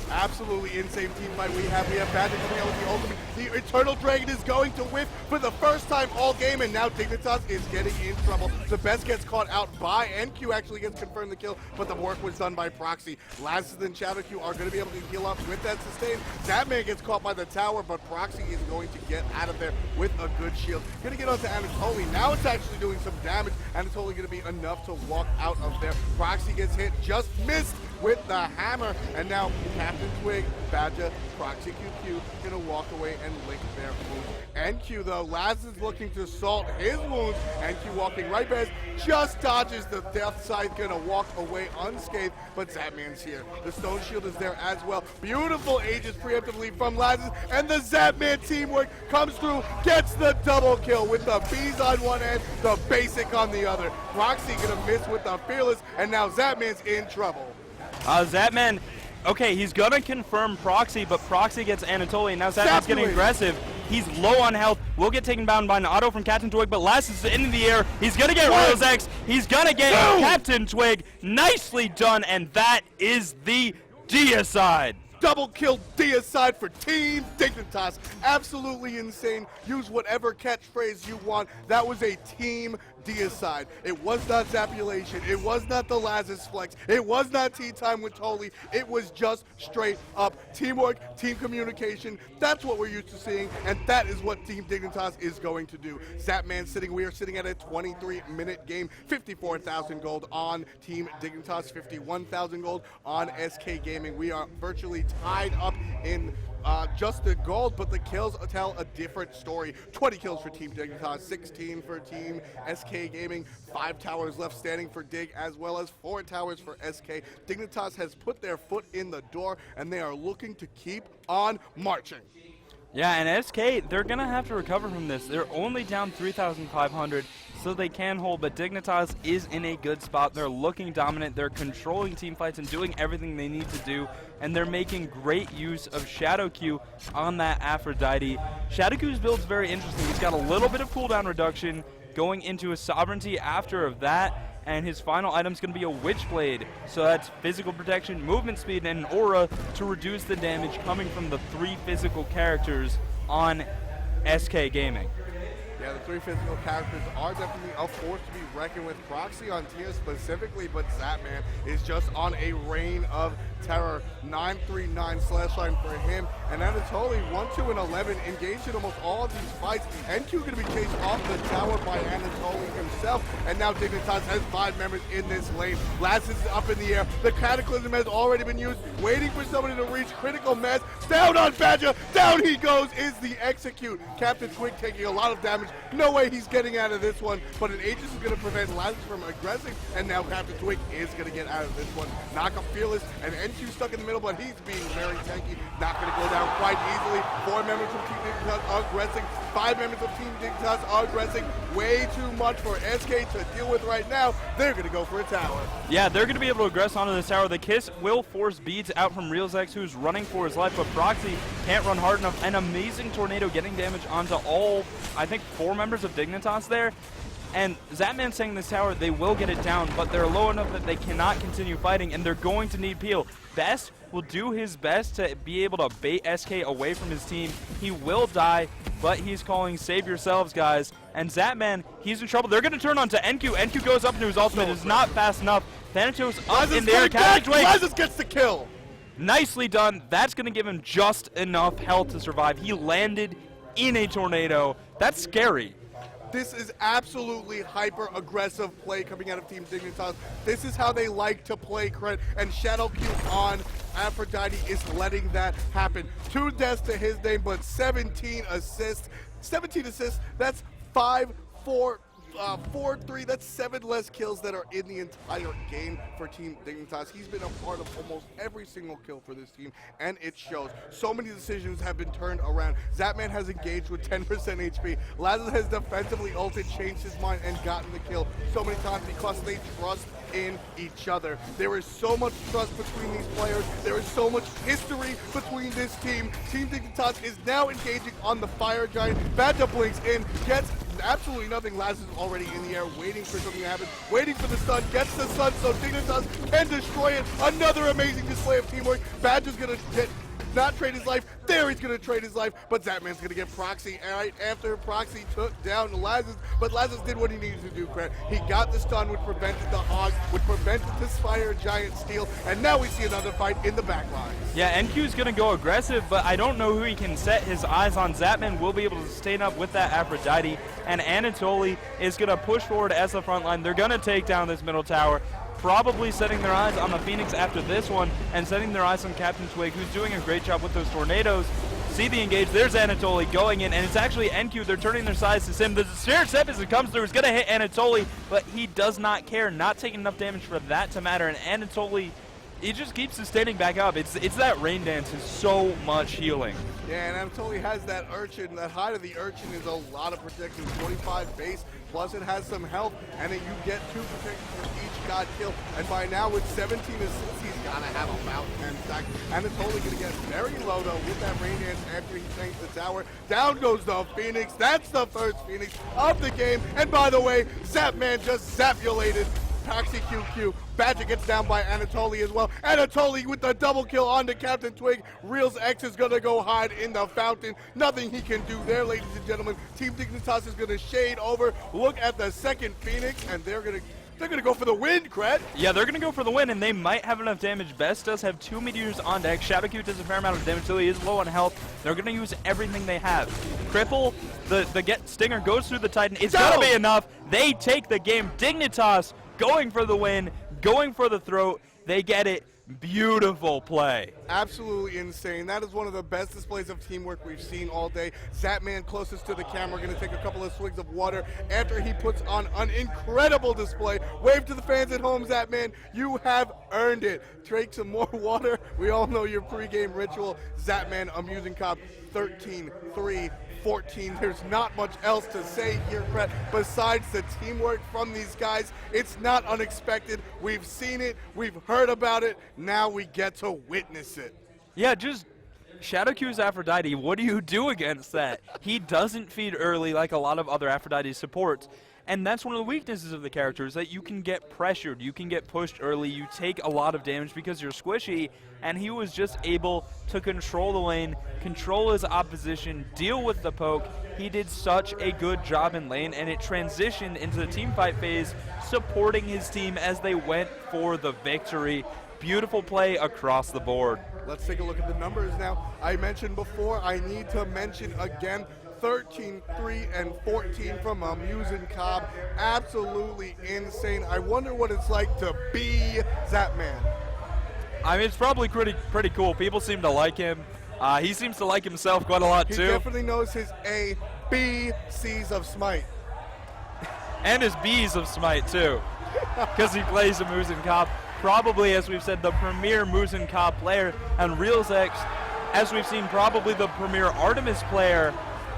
S1: Absolutely insane team fight we have. We have Badger coming out with the ultimate. The Eternal Dragon is going to whiff for the first time all game, and now Dignitas is getting in trouble. The best gets caught out by NQ, actually gets confirmed the kill, but the work was done by Proxy. Lazarus and ShadowQ are going to be able to heal up with that sustain. Zapman gets caught by the tower, but Proxy is going to get out of there with a good shield. Going to get onto Anatoly. Now it's actually doing some damage. Anatoly going to be enough to walk out of there. Proxy gets hit, just missed with the hammer, and now Captain Twig, Badger, Proxy QQ gonna walk away and lick their wounds. NQ though, Laz is looking to salt his wounds. NQ walking right past, just dodges the death side, gonna walk away unscathed, but Zapman's here. The stone shield is there as well. Beautiful Aegis preemptively from Laz, and the Zapman teamwork comes through, gets the double kill with the bees on one end, the basic on the other. Proxy gonna miss with the fearless, and now Zapman's in trouble.
S2: Zapman, okay, he's gonna confirm Proxy, but Proxy gets Anatoly, and now Zapman's getting aggressive. He's low on health, will get taken down by an auto from Captain Twig, but Laz is in the air. He's gonna get Rails X, he's gonna get Captain Twig. Nicely done, and that is the deicide.
S1: Double kill deicide for Team Dignitas. Absolutely insane. Use whatever catchphrase you want. That was a team deicide. It was not Zapulation. It was not the Lazarus Flex. It was not Tea Time with Toli. It was just straight up teamwork, team communication. That's what we're used to seeing, and that is what Team Dignitas is going to do. Zapman we are sitting at a 23-minute game. 54,000 gold on Team Dignitas, 51,000 gold on SK Gaming. We are virtually tied up in just the gold, but the kills tell a different story. 20 kills for Team Dignitas, 16 for Team SK Gaming, 5 towers left standing for Dig, as well as 4 towers for SK. Dignitas has put their foot in the door, and they are looking to keep on marching.
S2: Yeah, and SK, they're going to have to recover from this. They're only down 3,500, so they can hold, but Dignitas is in a good spot. They're looking dominant. They're controlling team fights and doing everything they need to do, and they're making great use of ShadowQ on that Aphrodite. ShadowQ's build's very interesting. He's got a little bit of cooldown reduction going into his Sovereignty after of that, and his final item's going to be a Witchblade. So that's physical protection, movement speed, and an aura to reduce the damage coming from the 3 physical characters on SK Gaming.
S1: Yeah, the 3 physical characters are definitely a force to be reckoned with. Proxy on tier specifically, but Zapman is just on a reign of terror. 939 slash line for him, and Anatoly 1-2-11, engaged in almost all of these fights. NQ going to be chased off the tower by Anatoly himself, and now Dignitas has 5 members in this lane. Laz is up in the air. The Cataclysm has already been used, waiting for somebody to reach critical mass. Down on Badger, down he goes, is the execute. Captain Twig taking a lot of damage. No way he's getting out of this one, but an Aegis is going to prevent Lazarus from aggressing, and now Captain Twig is going to get out of this one. Knock up Fearless, and NQ stuck in the middle, but he's being very tanky. Not going to go down quite easily. 4 members of Team Dignitas are aggressing. 5 members of Team Dignitas are aggressing. Way too much for SK to deal with right now. They're going to go for a tower.
S2: Yeah, they're going to be able to aggress onto this tower. The Kiss will force beads out from RealsX, who's running for his life, but Proxy can't run hard enough. An amazing tornado getting damage onto all, I think, 4 members of Dignitas there. And Zapman saying this tower, they will get it down, but they're low enough that they cannot continue fighting, and they're going to need Peel. Best will do his best to be able to bait SK away from his team. He will die, but he's calling save yourselves, guys. And Zapman, he's in trouble. They're going to turn on to NQ. NQ goes up into his ultimate. It's not fast enough. Thanatos up in the air.
S1: Lazarus gets the kill.
S2: Nicely done. That's going to give him just enough health to survive. He landed in a tornado. That's scary.
S1: This is absolutely hyper-aggressive play coming out of Team Dignitas. This is how they like to play, Cred, and ShadowQ on Aphrodite is letting that happen. 2 deaths to his name, but 17 assists. 17 assists, that's 5, 4, 4, 3, that's 7 less kills that are in the entire game for Team Dignitas. He's been a part of almost every single kill for this team, and it shows. So many decisions have been turned around. Zapman has engaged with 10% HP. Lazarus has defensively ulted, changed his mind, and gotten the kill so many times because they trust in each other. There is so much trust between these players. There is so much history between this team. Team Dignitas is now engaging on the Fire Giant. Badger blinks in, gets absolutely nothing. Lazarus is already in the air, waiting for something to happen, waiting for the stun, gets the stun, so Dignitas can destroy it. Another amazing display of teamwork. Badger's gonna get not trade his life. There he's going to trade his life, but Zapman's going to get Proxy right after Proxy took down Lazarus, but Lazarus did what he needed to do, Cret. He got the stun, which prevented the Hog, which prevented this Fire Giant steal, and now we see another fight in the back lines.
S2: Yeah, NQ's going to go aggressive, but I don't know who he can set his eyes on. Zapman will be able to sustain up with that Aphrodite, and Anatoly is going to push forward as the front line. They're going to take down this middle tower, probably setting their eyes on the Phoenix after this one, and setting their eyes on Captain Twig, who's doing a great job with those tornadoes. See the engage. There's Anatoly going in, and it's actually NQ. They're turning their sides to Sim. The Spirit Step as it comes through is going to hit Anatoly, but he does not care, not taking enough damage for that to matter, and Anatoly, he just keeps sustaining back up. It's that Rain Dance is so much healing.
S1: Yeah, and Anatoly has that Urchin. That Hide of the Urchin is a lot of protection, 25 base, plus it has some health, and then you get 2 protections for each God kill. And by now with 17 assists, he's got to have about 10 stacks. Anatoly going to get very low, though, with that Rain Dance after he tanks the tower. Down goes the Phoenix. That's the first Phoenix of the game. And by the way, Zapman just zapulated Proxy QQ. Badger gets down by Anatoly as well. Anatoly with the double kill onto Captain Twig. Reels X is going to go hide in the fountain. Nothing he can do there, ladies and gentlemen. Team Dignitas is going to shade over. Look at the second Phoenix, and they're going to go for the win, Cret.
S2: Yeah, they're going to go for the win, and they might have enough damage. Best does have 2 meteors on deck. Shadowcute does a fair amount of damage, so he is low on health. They're going to use everything they have. Cripple, the get Stinger goes through the Titan. It's going to be enough. They take the game. Dignitas going for the win, going for the throat. They get it. Beautiful play.
S1: Absolutely insane. That is one of the best displays of teamwork we've seen all day. Zapman closest to the camera, going to take a couple of swigs of water after he puts on an incredible display. Wave to the fans at home, Zapman. You have earned it. Drink some more water. We all know your pregame ritual. Zapman, amusing cop, 13-3. 14. There's not much else to say here, Brett, besides the teamwork from these guys. It's not unexpected. We've seen it. We've heard about it. Now we get to witness it.
S2: Yeah, just Shadowcue's Aphrodite. What do you do against that? He doesn't feed early like a lot of other Aphrodite supports. And that's one of the weaknesses of the character, is that you can get pressured, you can get pushed early, you take a lot of damage because you're squishy, and he was just able to control the lane, control his opposition, deal with the poke. He did such a good job in lane, and it transitioned into the team fight phase, supporting his team as they went for the victory. Beautiful play across the board.
S1: Let's take a look at the numbers now. I mentioned before, I need to mention again, 13, 3, and 14 from Amusing Cobb. Absolutely insane. I wonder what it's like to be Zapman.
S2: I mean, it's probably pretty cool. People seem to like him. He seems to like himself quite a lot, too.
S1: He definitely knows his A, B, C's of Smite.
S2: And his B's of Smite, too, because he plays Amusing Cobb. Probably, as we've said, the premier Muzen Cobb player, and Reels X, as we've seen, probably the premier Artemis player.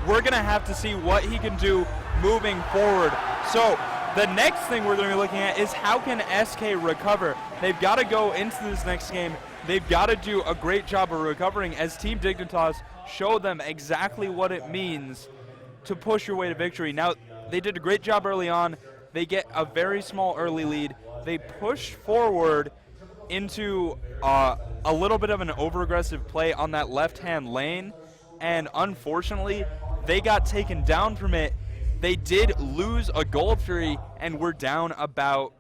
S2: We're going to have to see what he can do moving forward. So the next thing we're going to be looking at is how can SK recover. They've got to go into this next game. They've got to do a great job of recovering as Team Dignitas show them exactly what it means to push your way to victory. Now, they did a great job early on. They get a very small early lead. They push forward into a little bit of an over-aggressive play on that left-hand lane, and unfortunately, they got taken down from it. They did lose a Gold Fury, and were down about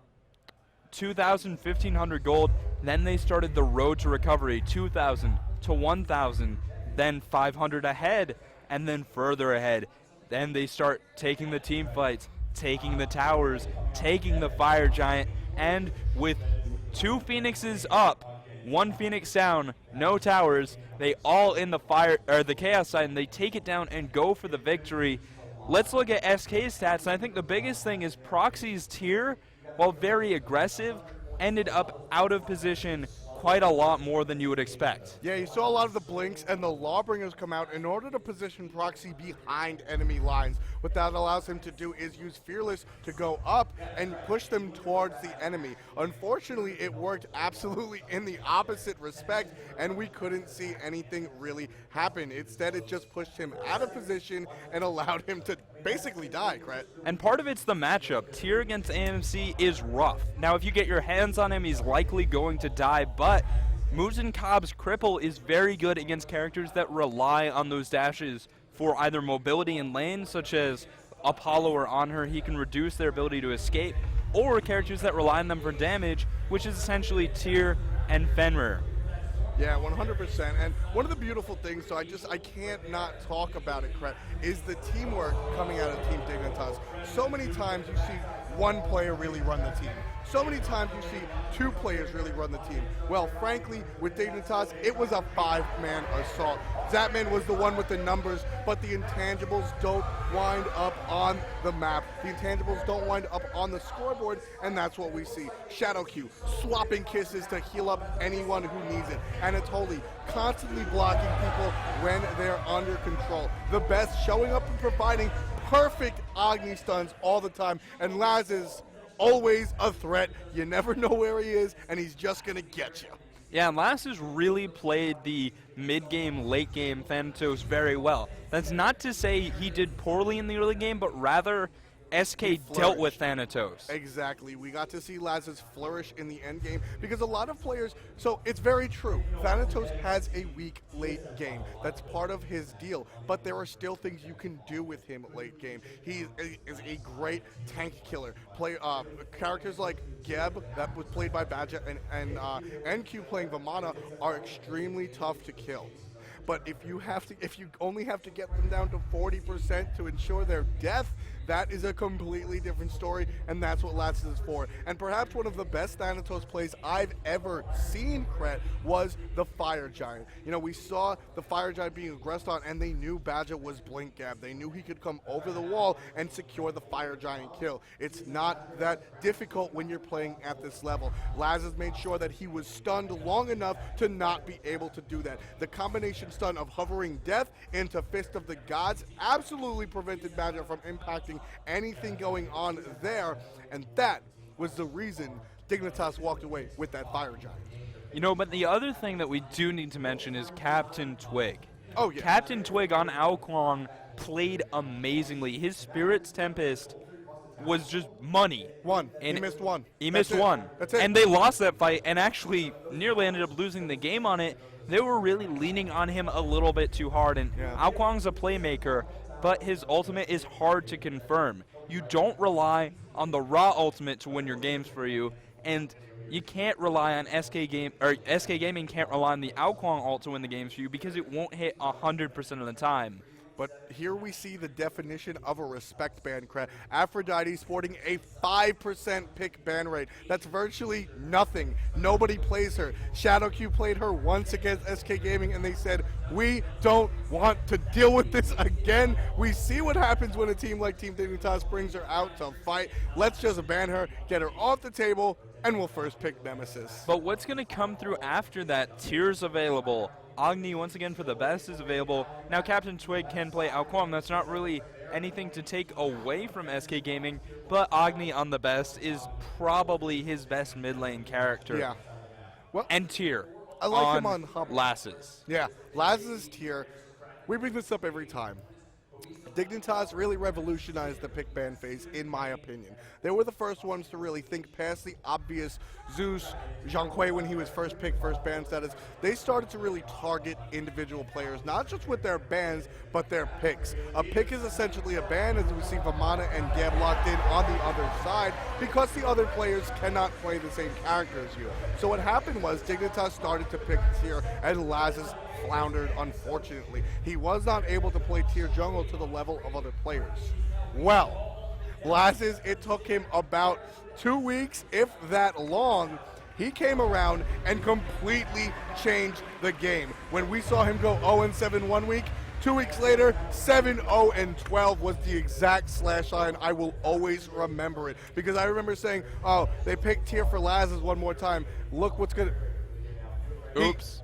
S2: 2,000, 1,500 gold. Then they started the road to recovery, 2,000 to 1,000, then 500 ahead, and then further ahead. Then they start taking the team fights, taking the towers, taking the Fire Giant, and with 2 Phoenixes up, 1 Phoenix down, no towers, they all in the fire or the Chaos side, and they take it down and go for the victory. Let's look at SK's stats, and I think the biggest thing is Proxy's tier, while very aggressive, ended up out of position quite a lot more than you would expect.
S1: Yeah, you saw a lot of the blinks and the Lawbringers come out in order to position Proxy behind enemy lines. What that allows him to do is use Fearless to go up and push them towards the enemy. Unfortunately, it worked absolutely in the opposite respect, and we couldn't see anything really happen. Instead, it just pushed him out of position and allowed him to basically die, Cret.
S2: And part of it's the matchup. Tier against AMC is rough. Now, if you get your hands on him, he's likely going to die, but Muzen Cobb's Cripple is very good against characters that rely on those dashes for either mobility in lane, such as Apollo or Anhur. He can reduce their ability to escape, or characters that rely on them for damage, which is essentially Tyr and Fenrir.
S1: Yeah, 100%. And one of the beautiful things, so I can't not talk about it, Kret, is the teamwork coming out of Team Dignitas. So many times you see one player really run the team. So many times you see two players really run the team. Well, frankly, with Dignitas, it was a 5-man assault. Zapman was the one with the numbers, but the intangibles don't wind up on the map. The intangibles don't wind up on the scoreboard, and that's what we see. Shadow Q swapping kisses to heal up anyone who needs it. Anatoly constantly blocking people when they're under control. The best showing up and providing perfect Agni stuns all the time, and Laz is always a threat. You never know where he is, and he's just going to get you.
S2: Yeah, and Laz has really played the mid-game, late-game Thanatos very well. That's not to say he did poorly in the early game, but rather SK dealt with Thanatos.
S1: Exactly. We got to see Laz's flourish in the end game because a lot of players, so it's very true. Thanatos has a weak late game. That's part of his deal, but there are still things you can do with him late game. He is a great tank killer. Characters like Geb, that was played by Badger, and NQ playing Vamana are extremely tough to kill. But if you only have to get them down to 40% to ensure their death, that is a completely different story, and that's what Laz is for. And perhaps one of the best Thanatos plays I've ever seen, Kret, was the Fire Giant. You know, we saw the Fire Giant being aggressed on, and they knew Badger was Blink Gab. They knew he could come over the wall and secure the Fire Giant kill. It's not that difficult when you're playing at this level. Laz has made sure that he was stunned long enough to not be able to do that. The combination stun of Hovering Death into Fist of the Gods absolutely prevented Badger from impacting anything going on there, and that was the reason Dignitas walked away with that Fire Giant.
S2: You know, but the other thing that we do need to mention is Captain Twig.
S1: Oh, yeah.
S2: Captain Twig on Ao Kuang played amazingly. His Spirit's Tempest was just money.
S1: He missed one.
S2: That's it. And they lost that fight and actually nearly ended up losing the game on it. They were really leaning on him a little bit too hard, and Ao Kuang's a playmaker, but his ultimate is hard to confirm. You don't rely on the raw ultimate to win your games for you, and you can't rely on SK Gaming can't rely on the Ao Kuang ult to win the games for you because it won't hit 100% of the time.
S1: But here we see the definition of a respect ban, Kret. Aphrodite sporting a 5% pick ban rate. That's virtually nothing. Nobody plays her. Shadow Q played her once against SK Gaming, and they said, we don't want to deal with this again. We see what happens when a team like Team Dignitas brings her out to fight. Let's just ban her, get her off the table, and we'll first pick Nemesis.
S2: But what's going to come through after that? Tyr's available. Agni, once again, for the best, is available. Now, Captain Twig can play Ao Kuang. That's not really anything to take away from SK Gaming, but Agni on the best is probably his best mid lane character.
S1: Yeah. Well,
S2: and Tyr.
S1: I like him on Hubble.
S2: Lasses.
S1: Yeah, Laz's Tyr. We bring this up every time. Dignitas really revolutionized the pick ban phase, in my opinion. They were the first ones to really think past the obvious Zeus, Zhang Kui when he was first pick, first ban status. They started to really target individual players, not just with their bans, but their picks. A pick is essentially a ban, as we see Vamana and Gab locked in on the other side, because the other players cannot play the same character as you. So what happened was Dignitas started to pick Tyr, and Laz's floundered, unfortunately. He was not able to play Tyr jungle to the level of other players. Well, Laz's, it took him about 2 weeks, if that long. He came around and completely changed the game. When we saw him go 0-7 1 week, 2 weeks later, 7-0-12 was the exact slash line. I will always remember it, because I remember saying, oh, they picked Tyr for Laz's one more time. Look what's gonna...
S2: Oops.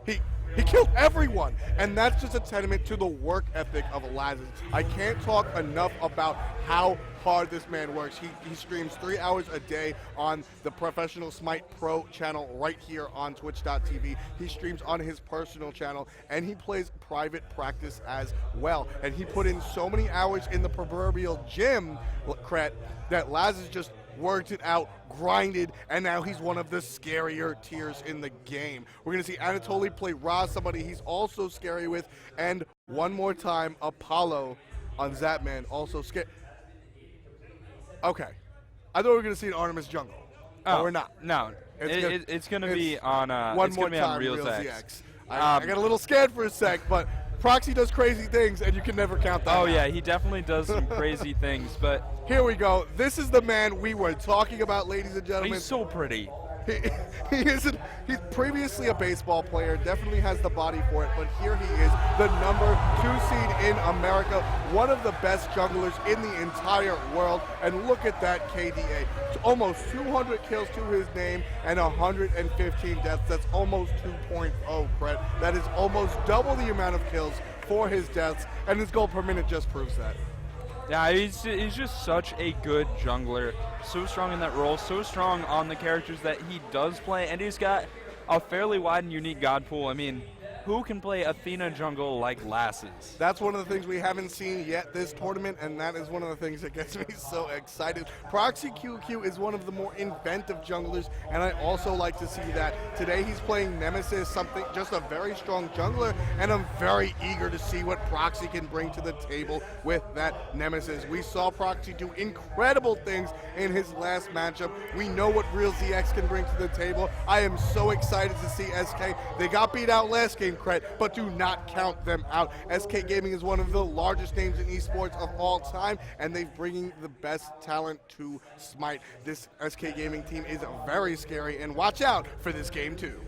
S1: He killed everyone, and that's just a testament to the work ethic of Laz. I can't talk enough about how hard this man works. He streams 3 hours a day on the Professional Smite Pro channel right here on twitch.tv. He streams on his personal channel, and he plays private practice as well. And he put in so many hours in the proverbial gym, Kret, that Laz is just worked it out, grinded, and now he's one of the scarier tiers in the game. We're going to see Anatoly play Ra, somebody he's also scary with, and one more time, Apollo on Zapman, also scary. Okay. I thought we were going to see an Artemis jungle. But we're not.
S2: No. It's going to be on
S1: one more time, Real ZX. I got a little scared for a sec, but Proxy does crazy things, and you can never count that out.
S2: Yeah, he definitely does some crazy things, but...
S1: Here we go. This is the man we were talking about, ladies and gentlemen.
S2: He's so pretty.
S1: He's previously a baseball player, definitely has the body for it, but here he is, the number 2 seed in America, one of the best jugglers in the entire world, and look at that KDA. Almost 200 kills to his name and 115 deaths. That's almost 2.0, Brett. That is almost double the amount of kills for his deaths, and his gold per minute just proves that.
S2: Yeah, he's just such a good jungler. So strong in that role, so strong on the characters that he does play, and he's got a fairly wide and unique god pool. I mean, who can play Athena jungle like Lasses?
S1: That's one of the things we haven't seen yet this tournament, and that is one of the things that gets me so excited. Proxy QQ is one of the more inventive junglers, and I also like to see that. Today he's playing Nemesis, just a very strong jungler, and I'm very eager to see what Proxy can bring to the table with that Nemesis. We saw Proxy do incredible things in his last matchup. We know what Real ZX can bring to the table. I am so excited to see SK. They got beat out last game, but do not count them out. SK Gaming is one of the largest names in esports of all time, and they're bringing the best talent to Smite. This SK Gaming team is very scary, and watch out for this game too.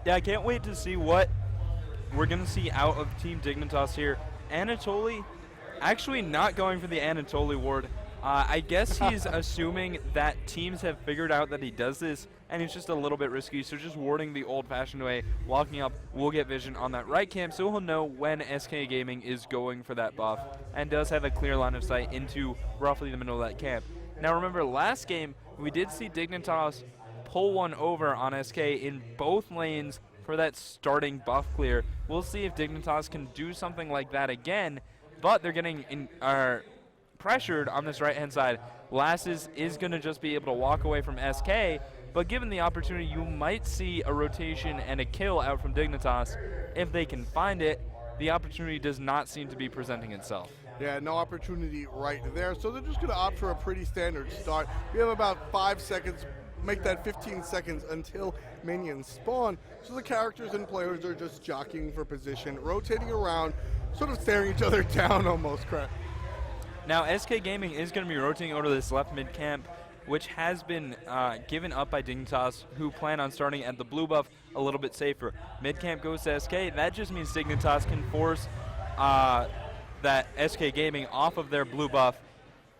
S2: Yeah, I can't wait to see what we're going to see out of Team Dignitas here. Anatoly actually not going for the Anatoly ward. I guess he's assuming that teams have figured out that he does this, and it's just a little bit risky, so just warding the old-fashioned way, walking up, will get vision on that right camp, so he'll know when SK Gaming is going for that buff, and does have a clear line of sight into roughly the middle of that camp. Now remember, last game, we did see Dignitas pull one over on SK in both lanes for that starting buff clear. We'll see if Dignitas can do something like that again, but they're getting pressured on this right-hand side. Lasses is going to just be able to walk away from SK, but given the opportunity, you might see a rotation and a kill out from Dignitas. If they can find it, the opportunity does not seem to be presenting itself.
S1: Yeah, no opportunity right there, so they're just going to opt for a pretty standard start. We have about 5 seconds, make that 15 seconds until minions spawn, so the characters and players are just jockeying for position, rotating around, sort of staring each other down almost, crap.
S2: Now, SK Gaming is going to be rotating over to this left mid camp, which has been given up by Dignitas, who plan on starting at the blue buff a little bit safer. Mid camp goes to SK. That just means Dignitas can force that SK Gaming off of their blue buff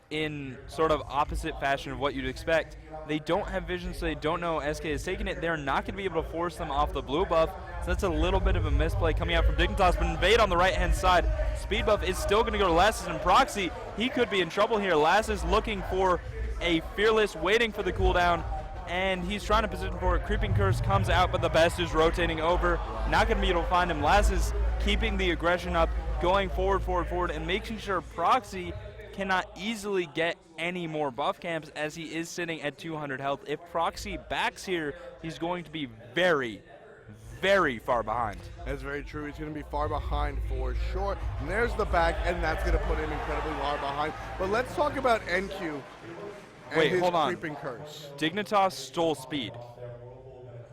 S2: in sort of opposite fashion of what you'd expect. They don't have vision, so they don't know SK is taking it. They're not going to be able to force them off the blue buff, so that's a little bit of a misplay coming out from Dignitas, but invade on the right-hand side. Speed buff is still going to go to Lasses and Proxy. He could be in trouble here. Lasses looking for a Fearless, waiting for the cooldown, and he's trying to position for it. Creeping Curse comes out, but the best is rotating over. Not going to be able to find him. Lasses keeping the aggression up, going forward, and making sure Proxy cannot easily get any more buff camps as he is sitting at 200 health. If Proxy backs here, he's going to be very, very far behind.
S1: That's very true. He's going to be far behind for sure. And there's the back, and that's going to put him incredibly far behind. But let's talk about NQ and his
S2: hold on.
S1: Creeping Curse.
S2: Dignitas stole speed.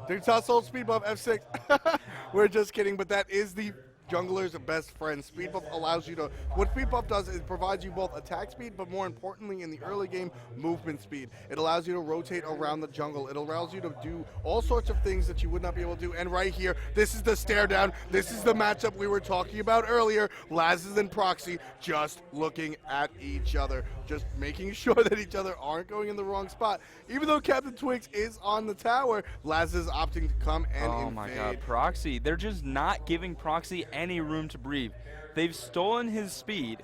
S1: Dignitas stole speed buff F6. We're just kidding, but that is the jungler's best friend. Speed buff allows you to, what speed buff does is it provides you both attack speed, but more importantly in the early game, movement speed. It allows you to rotate around the jungle. It allows you to do all sorts of things that you would not be able to do. And right here, this is the stare down. This is the matchup we were talking about earlier. Lasses and Proxy just looking at each other, just making sure that each other aren't going in the wrong spot. Even though Captain Twigs is on the tower, Lasses opting to come and invade.
S2: Oh my god, Proxy. They're just not giving Proxy any room to breathe. They've stolen his speed.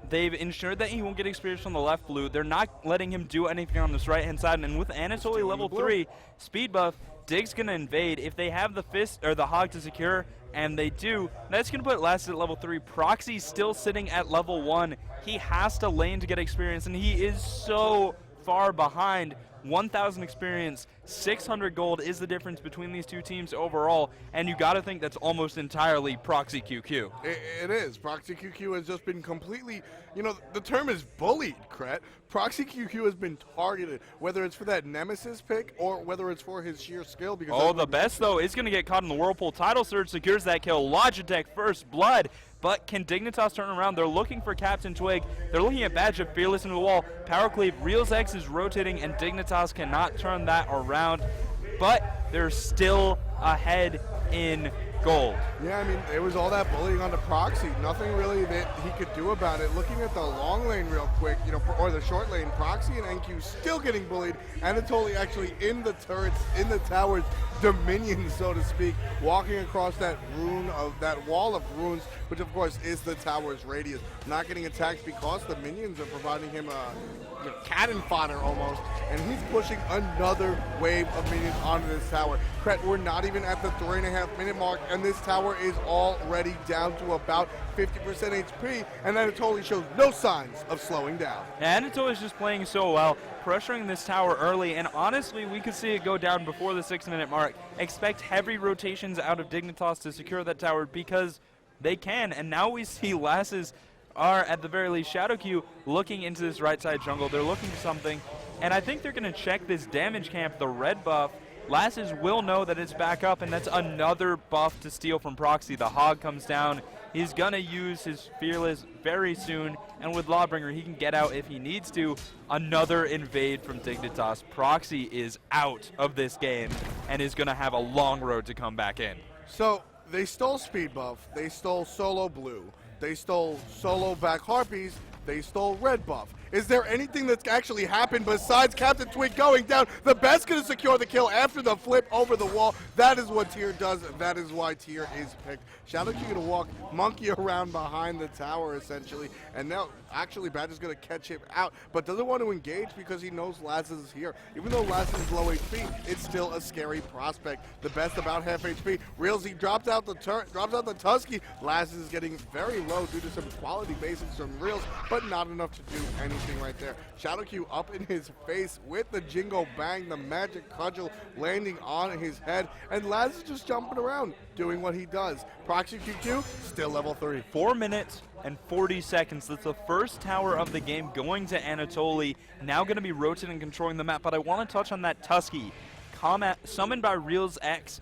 S2: They've ensured that he won't get experience on the left blue. They're not letting him do anything on this right-hand side. And with Anatoly level 3 speed buff, Dig's going to invade. If they have the fist or the hog to secure, and they do, that's going to put Lasses at level 3. Proxy's still sitting at level 1. He has to lane to get experience, and he is so far behind. 1,000 experience, 600 gold is the difference between these two teams overall, and you got to think that's almost entirely Proxy QQ.
S1: It is. Proxy QQ has just been completely, the term is bullied, Kret. Proxy QQ has been targeted, whether it's for that Nemesis pick or whether it's for his sheer skill. Because
S2: the best, though, is going to get caught in the Whirlpool. Title Surge secures that kill. Logitech first blood. But can Dignitas turn around? They're looking for Captain Twig. They're looking at Badge of Fearless into the wall. Power Cleave, Reels X is rotating, and Dignitas cannot turn that around. But they're still ahead in gold.
S1: Yeah, I mean, it was all that bullying on the Proxy. Nothing really that he could do about it. Looking at the long lane real quick, or the short lane, Proxy and NQ still getting bullied. Anatoly actually in the turrets, in the towers, dominion, so to speak, walking across that that wall of runes, which of course is the tower's radius. Not getting attacked because the minions are providing him cannon fodder almost, and he's pushing another wave of minions onto this tower. Kret, we're not even at the 3.5-minute mark, and this tower is already down to about 50% HP, and Anatoly shows no signs of slowing down.
S2: Yeah, Anatoly is just playing so well, pressuring this tower early, and honestly, we could see it go down before the 6-minute mark. Expect heavy rotations out of Dignitas to secure that tower because they can, and now we see Lasses are, at the very least, ShadowQ looking into this right side jungle. They're looking for something, and I think they're going to check this damage camp, the red buff. Lasses will know that it's back up, and that's another buff to steal from Proxy. The Hog comes down. He's going to use his Fearless very soon, and with Lawbringer, he can get out if he needs to. Another invade from Dignitas. Proxy is out of this game and is going to have a long road to come back in.
S1: So they stole speed buff. They stole solo blue. They stole solo back harpies. They stole red buff. Is there anything that's actually happened besides Captain Twig going down? The best going to secure the kill after the flip over the wall. That is what Tier does. That is why Tier is picked. ShadowQ going to walk monkey around behind the tower, essentially. And now, actually, Badge is going to catch him out, but doesn't want to engage because he knows Lasses is here. Even though Lasses is low HP, it's still a scary prospect. The best about half HP. Reelsy drops out the Tusky. Lasses is getting very low due to some quality basics from Reels, but not enough to do anything right there. ShadowQ up in his face with the Jingle Bang, the magic cudgel landing on his head, and Laz is just jumping around, doing what he does. Proxy QQ, still level 3.
S2: 4 minutes and 40 seconds. That's the first tower of the game going to Anatoly. Now going to be rotating and controlling the map, but I want to touch on that Tusky. Summoned by Reels X,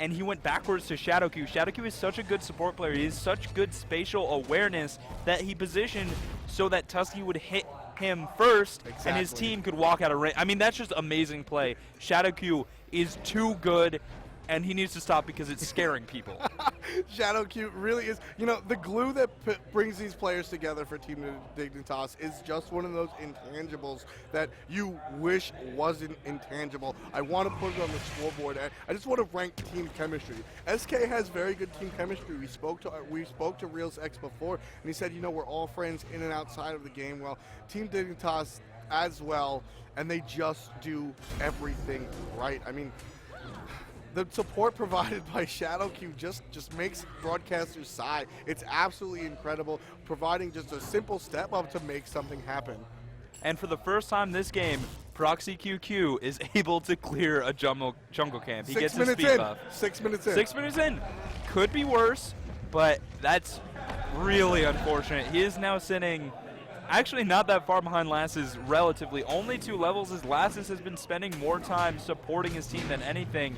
S2: and he went backwards to ShadowQ. ShadowQ is such a good support player. He has such good spatial awareness that he positioned so that Tusky would hit him first, and his team could walk out of range. I mean, that's just amazing play. ShadowQ is too good, and he needs to stop because it's scaring people.
S1: ShadowQ really is, the glue that brings these players together for Team Dignitas is just one of those intangibles that you wish wasn't intangible. I want to put it on the scoreboard. I just want to rank team chemistry. SK has very good team chemistry. We spoke to Reels X before, and he said, we're all friends in and outside of the game. Well, Team Dignitas as well, and they just do everything right. I mean, the support provided by ShadowQ just makes broadcasters sigh. It's absolutely incredible, providing just a simple step up to make something happen.
S2: And for the first time this game, Proxy QQ is able to clear a jungle camp. He gets his speed buff.
S1: 6 minutes in.
S2: 6 minutes in. Could be worse, but that's really unfortunate. He is now sitting actually not that far behind Lasses, relatively. Only 2 levels, as Lasses has been spending more time supporting his team than anything.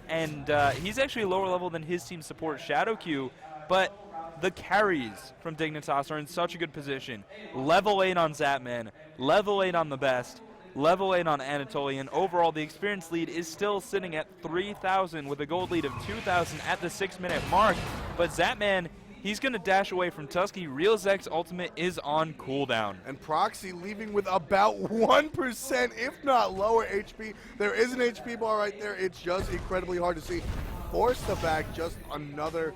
S2: And he's actually lower level than his team support, ShadowQ, but the carries from Dignitas are in such a good position. Level 8 on Zapman, level 8 on the best, level 8 on Anatoly, and overall the experience lead is still sitting at 3,000 with a gold lead of 2,000 at the 6-minute mark. But Zapman, he's going to dash away from Tusky. Reels X ultimate is on cooldown.
S1: And Proxy leaving with about 1%, if not lower HP. There is an HP bar right there. It's just incredibly hard to see. Force the back, just another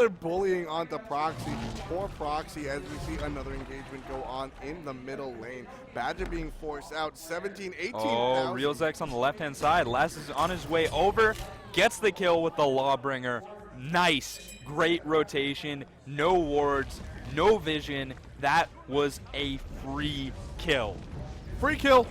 S1: bullying onto Proxy. Poor Proxy as we see another engagement go on in the middle lane. Badger being forced out, 17, 18,000.
S2: Oh, Reels X on the left-hand side. Lass is on his way over, gets the kill with the Lawbringer. Nice, great rotation, no wards, no vision. That was a free kill.
S1: Free kill.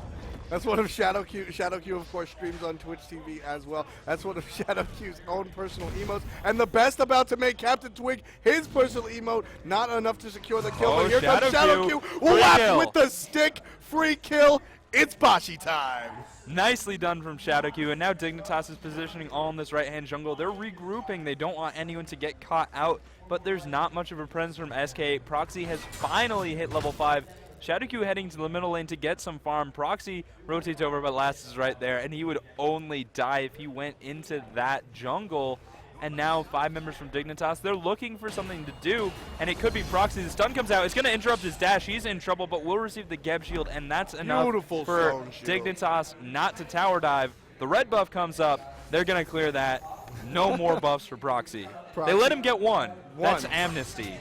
S1: That's one of Shadow Q. Shadow Q, of course, streams on Twitch TV as well. That's one of Shadow Q's own personal emotes. And the best about to make Captain Twig his personal emote. Not enough to secure the kill, but here comes Shadow Q. Whap with the stick. Free kill. It's Bashi time.
S2: Nicely done from Shadow Q, and now Dignitas is positioning all in this right-hand jungle. They're regrouping. They don't want anyone to get caught out, but there's not much of a presence from SK. Proxy has finally hit level 5. Shadow Q heading to the middle lane to get some farm. Proxy rotates over, but Last is right there, and he would only die if he went into that jungle. And now 5 members from Dignitas, they're looking for something to do, and it could be Proxy. The stun comes out. It's going to interrupt his dash. He's in trouble, but will receive the Geb shield, and that's enough for Dignitas not to tower dive. The red buff comes up. They're going to clear that. No more buffs for Proxy. They let him get one. That's amnesty.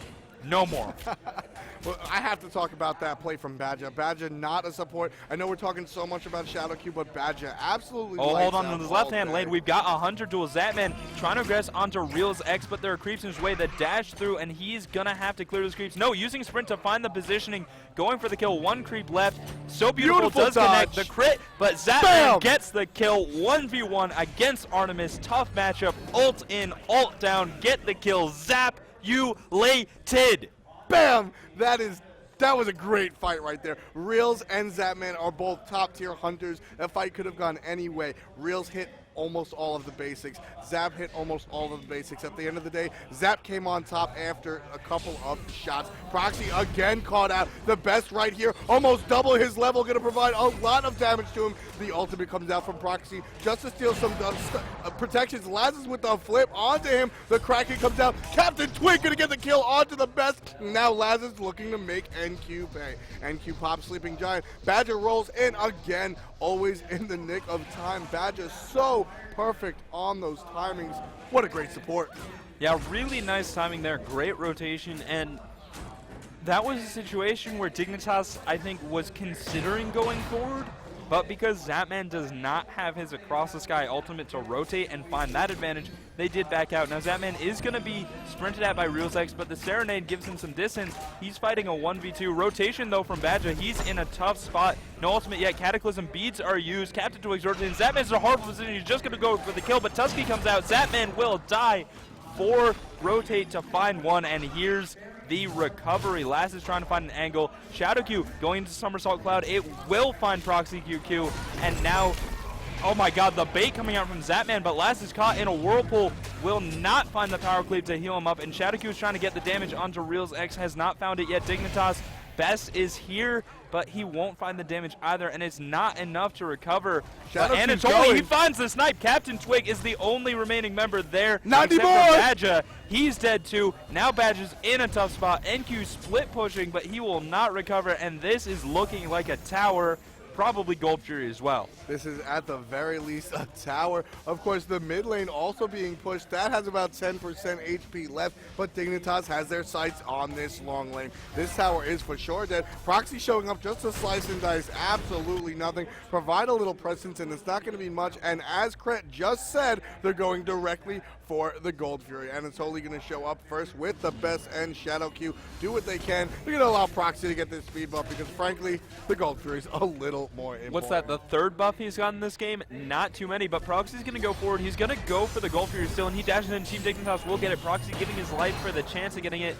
S2: No more.
S1: Well, I have to talk about that play from Badger. Badger not a support. I know we're talking so much about Shadow Q, but Badger absolutely
S2: hold on to his left-hand lane. We've got a Hunter duel. Zapman trying to aggress onto Reels X, but there are creeps in his way that dash through, and he's going to have to clear those creeps. No, using Sprint to find the positioning, going for the kill. One creep left. So beautiful does connect the crit, but Zapman gets the kill. 1v1 against Artemis. Tough matchup. Ult in, ult down, get the kill. Zap you lated.
S1: Bam! That was a great fight right there. Reels and Zapman are both top-tier hunters. That fight could have gone any way. Reels hit almost all of the basics. Zap hit almost all of the basics. At the end of the day, Zap came on top after a couple of shots. Proxy again caught out. The best right here, almost double his level, going to provide a lot of damage to him. The ultimate comes out from Proxy just to steal some protections. Lazarus with the flip onto him. The Kraken comes out. Captain Twig going to get the kill onto the best. Now Lazarus looking to make NQ pay. NQ pops Sleeping Giant. Badger rolls in again. Always in the nick of time. Badger so perfect on those timings. What a great support.
S2: Yeah, really nice timing there. Great rotation, and that was a situation where Dignitas, I think, was considering going forward, but because Zapman does not have his Across the Sky ultimate to rotate and find that advantage, they did back out. Now Zapman is going to be sprinted at by Reels X, but the Serenade gives him some distance. He's fighting a 1v2. Rotation, though, from Badger. He's in a tough spot. No ultimate yet. Cataclysm beads are used. Captain Twig's rotating. Zapman's in a horrible position. He's just going to go for the kill, but Tusky comes out. Zapman will die. 4 rotate to find 1, and here's the recovery. Last is trying to find an angle. Shadow Q going into Somersault Cloud. It will find Proxy QQ, and now, oh my god, the bait coming out from Zapman, but Last is caught in a whirlpool. Will not find the power cleave to heal him up, and Shadow Q is trying to get the damage onto Reels X. Has not found it yet. Dignitas Best is here, but he won't find the damage either, and it's not enough to recover. But Anatoly, he finds the snipe. Captain Twig is the only remaining member there.
S1: Not anymore.
S2: Badger, he's dead too. Now Badger's in a tough spot. NQ split pushing, but he will not recover, and this is looking like a tower. Probably Gold Fury as well.
S1: This is at the very least a tower. Of course, the mid lane also being pushed. That has about 10% HP left, but Dignitas has their sights on this long lane. This tower is for sure dead. Proxy showing up just to slice and dice absolutely nothing. Provide a little presence, and it's not going to be much. And as Kret just said, they're going directly for the Gold Fury. And it's only going to show up first with the best and Shadow Q. Do what they can. They're going to allow Proxy to get this speed buff because, frankly, the Gold Fury's a little more important.
S2: What's that, the third buff he's gotten in this game? Not too many, but Proxy's going to go forward. He's going to go for the Gold Fury still, and he dashes in. Team Dignitas will get it. Proxy giving his life for the chance of getting it.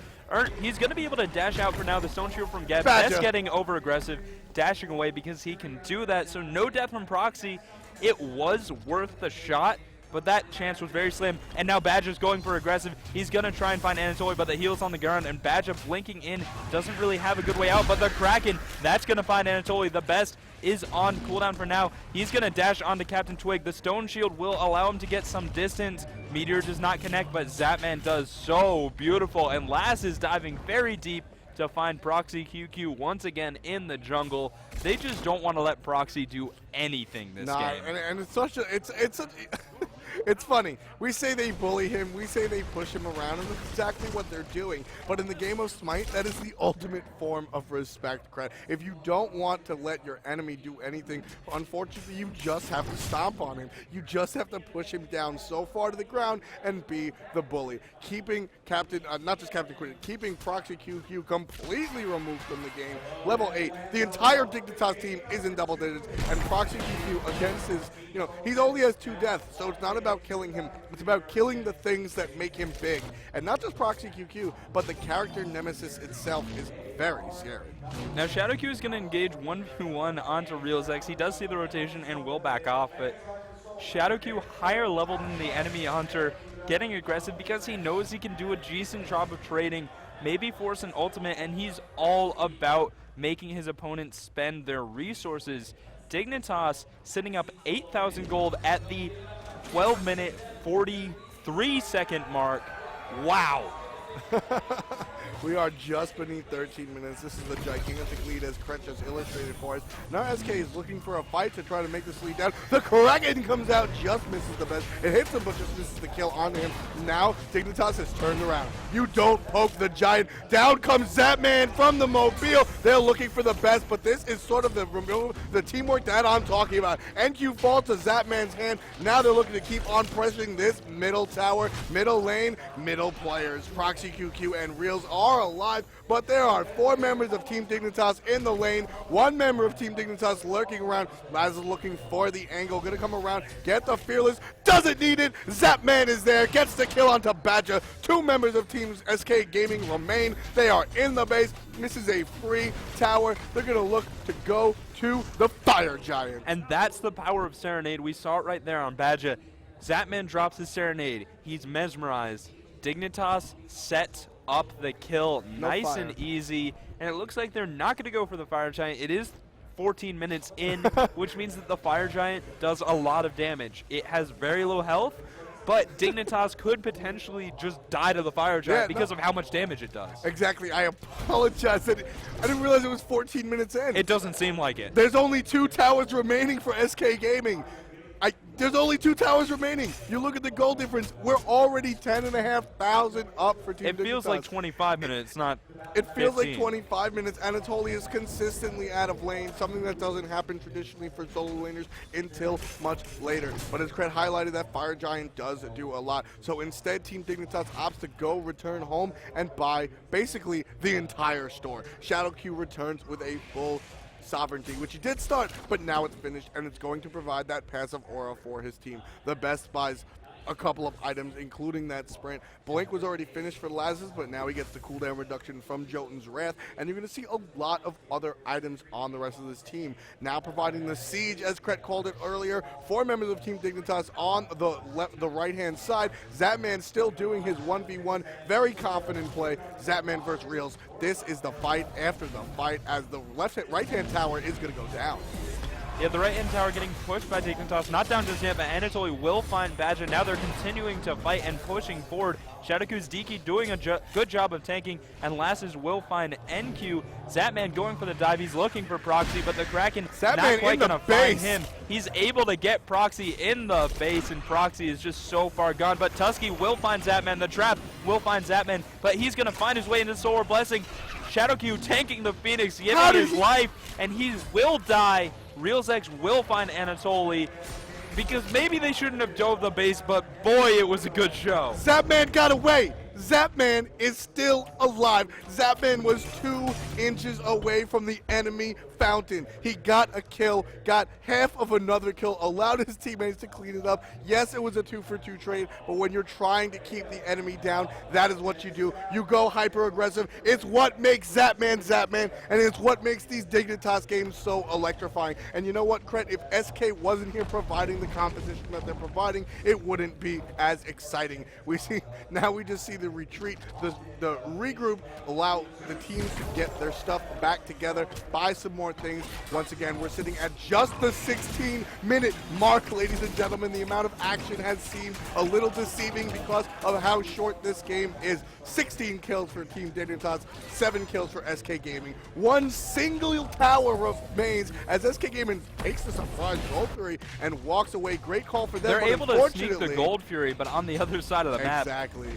S2: He's going to be able to dash out for now. The Stone Shield from Geb. Best getting over aggressive, dashing away because he can do that. So no death from Proxy. It was worth the shot, but that chance was very slim. And now Badger's going for aggressive. He's going to try and find Anatoly, but the heal's on the ground, and Badger blinking in doesn't really have a good way out. But the Kraken, that's going to find Anatoly. The best is on cooldown for now. He's going to dash onto Captain Twig. The Stone Shield will allow him to get some distance. Meteor does not connect, but Zapman does so beautiful. And Lass is diving very deep to find Proxy QQ once again in the jungle. They just don't want to let Proxy do anything this game.
S1: And it's such a It's funny. We say they bully him, we say they push him around, and that's exactly what they're doing. But in the game of Smite, that is the ultimate form of respect, Cred. If you don't want to let your enemy do anything, unfortunately, you just have to stomp on him. You just have to push him down so far to the ground and be the bully. Keeping Captain, not just Captain Quinn, keeping Proxy QQ completely removed from the game. Level 8. The entire Dignitas team is in double digits, and Proxy QQ against his, he only has 2 deaths, so it's not about killing him. It's about killing the things that make him big. And not just Proxy QQ, but the character Nemesis itself is very scary.
S2: Now ShadowQ is going to engage 1v1 onto hi-rez. He does see the rotation and will back off, but ShadowQ higher level than the enemy Hunter, getting aggressive because he knows he can do a decent job of trading, maybe force an ultimate, and he's all about making his opponents spend their resources. Dignitas sitting up 8,000 gold at the 12-minute, 43-second mark. Wow.
S1: We are just beneath 13 minutes. This is the gigantic lead as Kretsch has illustrated for us. Now SK is looking for a fight to try to make this lead down. The Kraken comes out, just misses the best. It hits him, but just misses the kill on him. Now Dignitas has turned around. You don't poke the giant. Down comes Zapman from the mobile. They're looking for the best, but this is sort of the teamwork that I'm talking about. NQ falls to Zapman's hand. Now they're looking to keep on pressing this middle tower, middle lane, middle players. Proxy QQ and hi-rez are alive, but there are 4 members of Team Dignitas in the lane, 1 member of Team Dignitas lurking around. Laz is looking for the angle, gonna come around, get the Fearless, doesn't need it. Zapman is there, gets the kill onto Badger. 2 members of Team SK Gaming remain. They are in the base. This is a free tower. They're gonna look to go to the Fire Giant.
S2: And that's the power of Serenade. We saw it right there on Badger. Zapman drops his Serenade. He's mesmerized. Dignitas sets up the kill nice and easy, and it looks like they're not going to go for the Fire Giant. It is 14 minutes in, which means that the Fire Giant does a lot of damage. It has very low health, but Dignitas could potentially just die to the Fire Giant because of how much damage it does.
S1: Exactly. I apologize. I didn't realize it was 14 minutes in.
S2: It doesn't seem like it.
S1: There's only 2 towers remaining for SK Gaming. There's only 2 towers remaining. You look at the goal difference. We're already 10,500 up for Team Dignitas.
S2: It feels like 25 minutes, not
S1: It feels
S2: 15.
S1: like 25 minutes. Anatoly is consistently out of lane, something that doesn't happen traditionally for solo laners until much later. But as Cred highlighted, that Fire Giant does do a lot. So instead, Team Dignitas opts to go return home and buy basically the entire store. ShadowQ returns with a full sovereignty, which he did start, but now it's finished, and it's going to provide that passive aura for his team. The best buys a couple of items, including that sprint. Blink was already finished for Laz's, but now he gets the cooldown reduction from Jotun's Wrath, and you're going to see a lot of other items on the rest of this team. Now providing the siege, as Cret called it earlier, 4 members of Team Dignitas on the right-hand side. Zapman still doing his 1v1, very confident play. Zapman versus hi-rez. This is the fight after the fight, as the right-hand tower is going to go down.
S2: Yeah, the right-hand tower getting pushed by Dignitas. Not down just yet, but Anatoly will find Badger. Now they're continuing to fight and pushing forward. ShadowQ's Diki doing a good job of tanking, and Lasses will find NQ. Zapman going for the dive. He's looking for Proxy, but the Kraken not quite going to find him. He's able to get Proxy in the base, and Proxy is just so far gone. But Tusky will find Zapman. The trap will find Zapman, but he's going to find his way into Solar Blessing. ShadowQ tanking the Phoenix, giving his life, and he will die. hi-rez will find Anatoly, because maybe they shouldn't have dove the base, but boy, it was a good show.
S1: Zapman got away. Zapman is still alive. Zapman was 2 inches away from the enemy fountain. He got a kill, got half of another kill, allowed his teammates to clean it up. Yes, it was a 2-for-2 trade, but when you're trying to keep the enemy down, that is what you do. You go hyper-aggressive. It's what makes Zapman Zapman, and it's what makes these Dignitas games so electrifying. And you know what, Cret? If SK wasn't here providing the composition that they're providing, it wouldn't be as exciting. We just see the retreat, the regroup, allow the teams to get their stuff back together, buy some more more things. Once again, we're sitting at just the 16-minute mark, ladies and gentlemen. The amount of action has seemed a little deceiving because of how short this game is. 16 kills for Team Dignitas, 7 kills for SK Gaming. One single tower remains as SK Gaming takes the surprise Gold Fury and walks away. Great call for them.
S2: They're able to sneak the Gold Fury, but on the other side of the map.
S1: Exactly.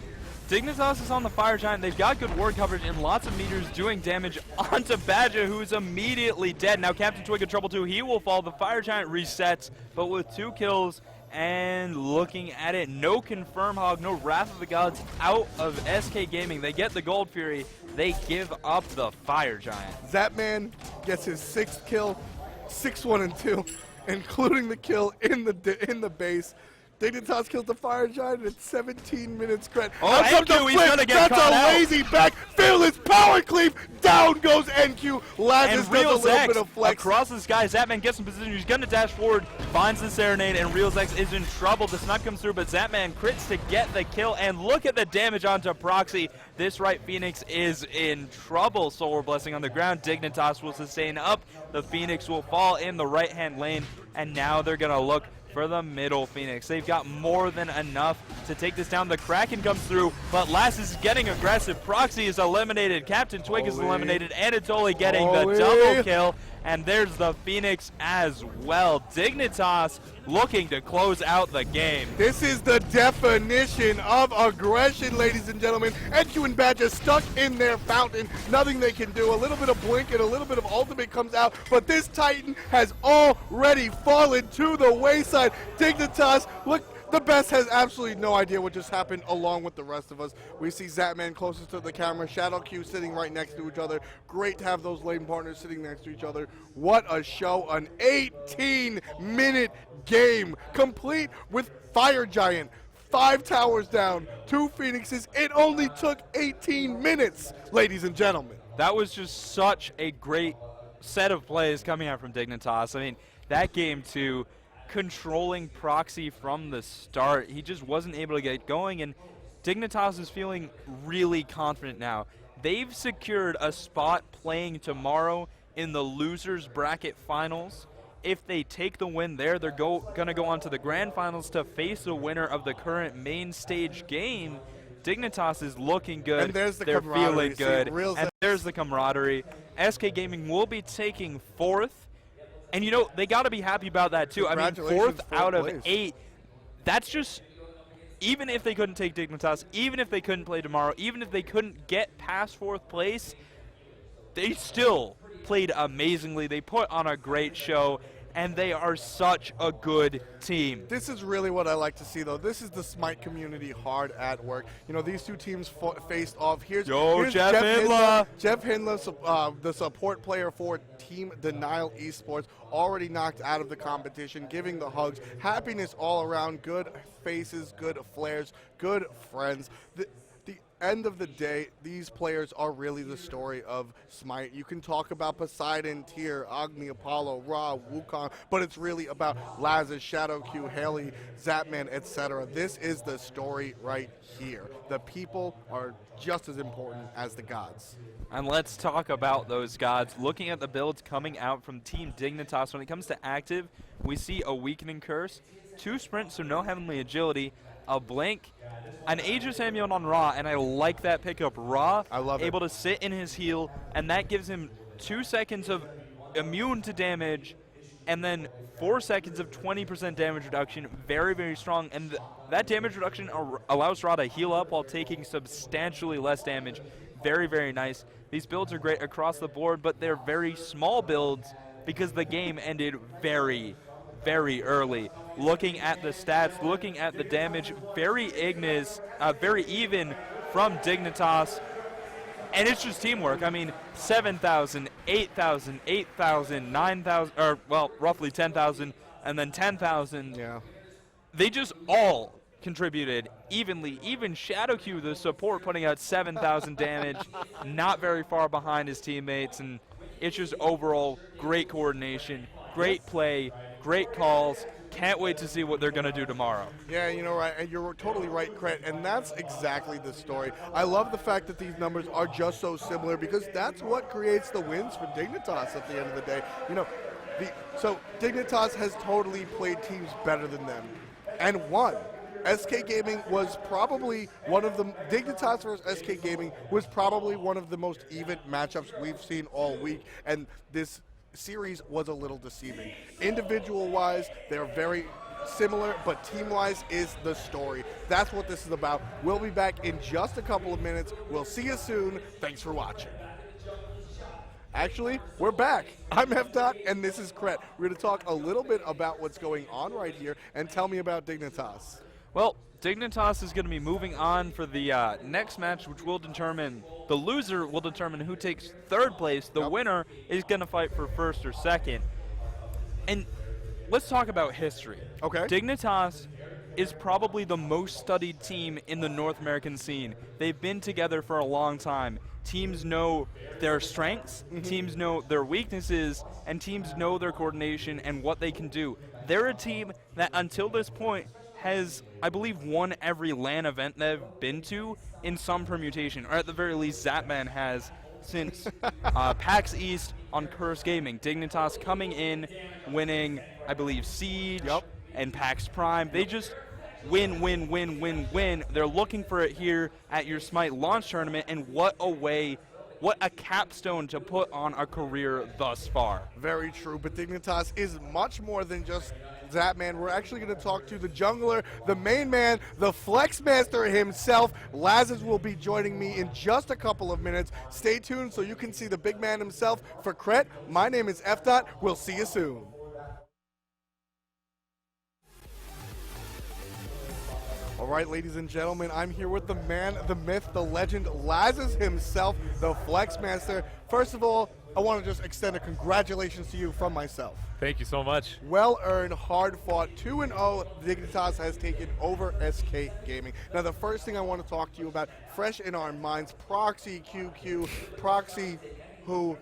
S2: Dignitas is on the Fire Giant. They've got good ward coverage and lots of meters doing damage onto Badger, who's immediately dead. Now Captain Twig in trouble too. He will fall. The Fire Giant resets, but with 2 kills and looking at it, no Confirm Hog, no Wrath of the Gods out of SK Gaming. They get the Gold Fury. They give up the Fire Giant.
S1: Zapman gets his 6th kill, 6-1-2, including the kill in the base. Dignitas kills the Fire Giant at 17 minutes.
S2: Oh,
S1: out comes the
S2: NQ, he's gonna get
S1: That's
S2: caught
S1: a
S2: out.
S1: lazy back. Fearless power cleave. Down goes NQ. Lazarus
S2: And
S1: does a
S2: Real
S1: little
S2: X
S1: bit of flex.
S2: across the sky. Zapman gets in position. He's gonna dash forward, finds the Serenade, and Real X is in trouble. The snipe comes through, but Zapman crits to get the kill. And look at the damage onto Proxy. This right Phoenix is in trouble. Solar Blessing on the ground. Dignitas will sustain up. The Phoenix will fall in the right-hand lane, and now they're gonna look for the middle Phoenix. They've got more than enough to take this down. The Kraken comes through, but Lass is getting aggressive. Proxy is eliminated. Captain Twig is eliminated. Anatoly getting the double kill. And there's the Phoenix as well. Dignitas looking to close out the game.
S1: This is the definition of aggression, ladies and gentlemen. NQ and Badger stuck in their fountain. Nothing they can do. A little bit of blink and a little bit of ultimate comes out, but this Titan has already fallen to the wayside. Dignitas, look. The best has absolutely no idea what just happened along with the rest of us. We see Zapman closest to the camera, Shadow Q sitting right next to each other. Great to have those lane partners sitting next to each other. What a show, an 18-minute game, complete with Fire Giant. 5 towers down, 2 Phoenixes. It only took 18 minutes, ladies and gentlemen.
S2: That was just such a great set of plays coming out from Dignitas. I mean, that game too, controlling Proxy from the start. He just wasn't able to get going, and Dignitas is feeling really confident now. They've secured a spot playing tomorrow in the losers bracket finals. If they take the win there, they're going to go on to the grand finals to face the winner of the current main stage game. Dignitas is looking good.
S1: And there's the
S2: they're
S1: camaraderie.
S2: feeling good.
S1: See,
S2: and there's the camaraderie. SK Gaming will be taking 4th. And, you know, they got to be happy about that, too. I mean, 4th out of 8. That's just, even if they couldn't take Dignitas, even if they couldn't play tomorrow, even if they couldn't get past 4th place, they still played amazingly. They put on a great show, and they are such a good team.
S1: This is really what I like to see, though. This is the Smite community hard at work. You know, these two teams faced off. Here's
S2: Jeff Hindla.
S1: Jeff Hindla, the support player for Team Denial Esports, already knocked out of the competition, giving the hugs. Happiness all around. Good faces, good flares, good friends. The end of the day, these players are really the story of Smite. You can talk about Poseidon, Tyr, Agni, Apollo, Ra, Wukong, but it's really about Lazarus, Shadow Q, Haley, Zapman, etc. This is the story right here. The people are just as important as the gods.
S2: And let's talk about those gods. Looking at the builds coming out from Team Dignitas, when it comes to active, we see a Weakening Curse, 2 sprints, so no Heavenly Agility, a Blink, an Aegis Amulet on Ra, and I like that pickup. Ra,
S1: I love
S2: able to sit in his heal, and that gives him 2 seconds of immune to damage, and then 4 seconds of 20% damage reduction. Very, very strong, and that damage reduction allows Ra to heal up while taking substantially less damage. Very, very nice. These builds are great across the board, but they're very small builds because the game ended very, very early. Looking at the stats, looking at the damage, very even from Dignitas. And it's just teamwork. I mean, 7,000, 8,000, 8,000, 9,000, or, well, roughly 10,000, and then 10,000.
S1: Yeah.
S2: They just all contributed evenly. Even Shadow Q, the support, putting out 7,000 damage, not very far behind his teammates. And it's just overall great coordination, great play, great calls. can't wait to see what they're going to do tomorrow.
S1: Yeah, right, and you're totally right, Cret, and that's exactly the story. I love the fact that these numbers are just so similar because that's what creates the wins for Dignitas at the end of the day. So Dignitas has totally played teams better than them and won. SK Gaming was probably one of the Dignitas versus SK Gaming was probably one of the most even matchups we've seen all week, and this series was a little deceiving. Individual-wise, they're very similar, but team-wise is the story. That's what this is about. We'll be back in just a couple of minutes. We'll see you soon. Thanks for watching. Actually, we're back. I'm F. and this is Cret. We're going to talk a little bit about what's going on right here, and tell me about Dignitas.
S2: Well, Dignitas is going to be moving on for the next match, which will determine, the loser will determine who takes third place. The winner is going to fight for first or second. And let's talk about history.
S1: Okay.
S2: Dignitas is probably the most studied team in the North American scene. They've been together for a long time. Teams know their strengths, teams know their weaknesses, and teams know their coordination and what they can do. They're a team that until this point has, I believe, won every LAN event they've been to in some permutation, or at the very least Zapman has since PAX East on Curse Gaming. Dignitas coming in, winning, I believe, Siege and PAX Prime. They just win, win, win, win, win. They're looking for it here at your Smite launch tournament, and what a way, what a capstone to put on a career thus far.
S1: Very true, but Dignitas is much more than just Zapman. We're actually going to talk to the jungler, the main man, the flex master himself. Lazarus will be joining me in just a couple of minutes. Stay tuned so you can see the big man himself. For Cret, my name is F. We'll see you soon. All right, ladies and gentlemen, I'm here with the man, the myth, the legend, Lazarus himself, the Flex Master. First of all, I want to just extend a congratulations to you from myself.
S3: Thank you so much.
S1: Well-earned, hard-fought, 2-0, Dignitas has taken over SK Gaming. Now, the first thing I want to talk to you about, fresh in our minds, Proxy QQ, Proxy who.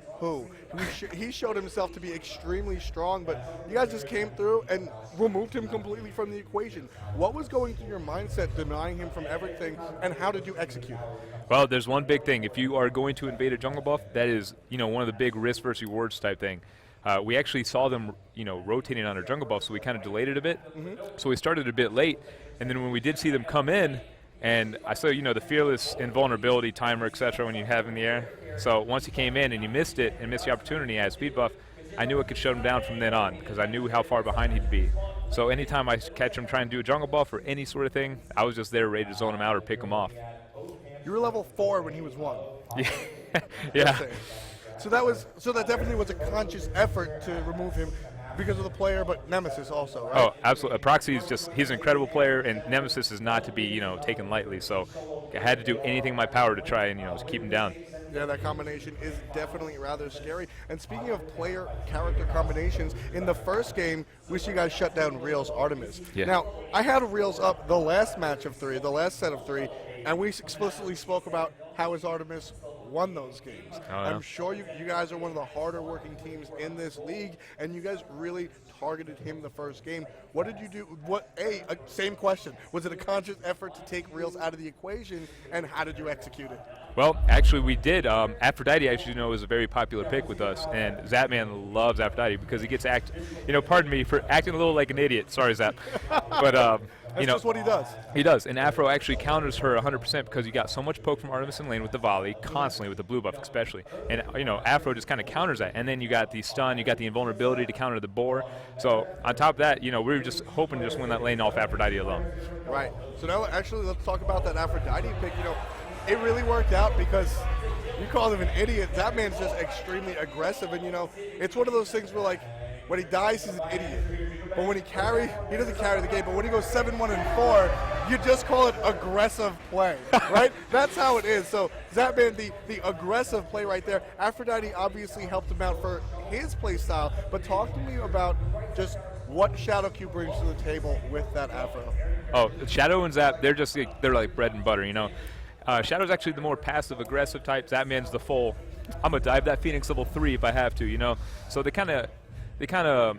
S1: He showed himself to be extremely strong, but you guys just came through and removed him completely from the equation. What was going through your mindset denying him from everything, and how did you execute it?
S3: Well, there's one big thing. If you are going to invade a jungle buff, that is, one of the big risk versus rewards type thing. We actually saw them, rotating on our jungle buff, so we kind of delayed it a bit. So we started a bit late, and then when we did see them come in, and I saw, the fearless invulnerability timer, etc. when you have in the air. So once he came in and you missed it and missed the opportunity as speed buff, I knew it could shut him down from then on because I knew how far behind he'd be. So anytime I catch him trying to do a jungle buff or any sort of thing, I was just there ready to zone him out or pick him off.
S1: You were level 4 when he was 1.
S3: Yeah.
S1: So that definitely was a conscious effort to remove him because of the player, but Nemesis also, right?
S3: Oh, absolutely. Proxy is he's an incredible player, and Nemesis is not to be, taken lightly. So I had to do anything in my power to try and, to keep him down.
S1: Yeah, that combination is definitely rather scary. And speaking of player-character combinations, in the first game, we see you guys shut down Real's Artemis.
S3: Yeah.
S1: Now, I had Real's up the last match of 3, the last set of 3, and we explicitly spoke about how his Artemis won those games.
S3: Oh, yeah.
S1: I'm sure you guys are one of the harder working teams in this league, and you guys really targeted him the first game. What did you do? Same question. Was it a conscious effort to take Reels out of the equation, and how did you execute it?
S3: Well, actually, we did. Aphrodite, actually, is a very popular pick with us, and Zapman loves Aphrodite because he gets pardon me for acting a little like an idiot. Sorry, Zap. But,
S1: That's just what he does.
S3: He does, and Afro actually counters her 100% because you got so much poke from Artemis in lane with the volley, constantly with the blue buff especially. And, Afro just kind of counters that. And then you got the stun, you got the invulnerability to counter the boar. So on top of that, we were just hoping to just win that lane off Aphrodite alone.
S1: Right. So now, actually, let's talk about that Aphrodite pick. It really worked out because you called him an idiot. That man's just extremely aggressive, and it's one of those things where when he dies, he's an idiot. But when he doesn't carry the game. But when he goes 7-1-4, you just call it aggressive play, right? That's how it is. So Zapman, the aggressive play right there. Aphrodite obviously helped him out for his play style. But talk to me about just what Shadow Q brings to the table with that Afro.
S3: Oh, Shadow and Zap, they're like bread and butter, Shadow's actually the more passive-aggressive type. Zapman's the full, I'm going to dive that Phoenix level 3 if I have to, So they kind of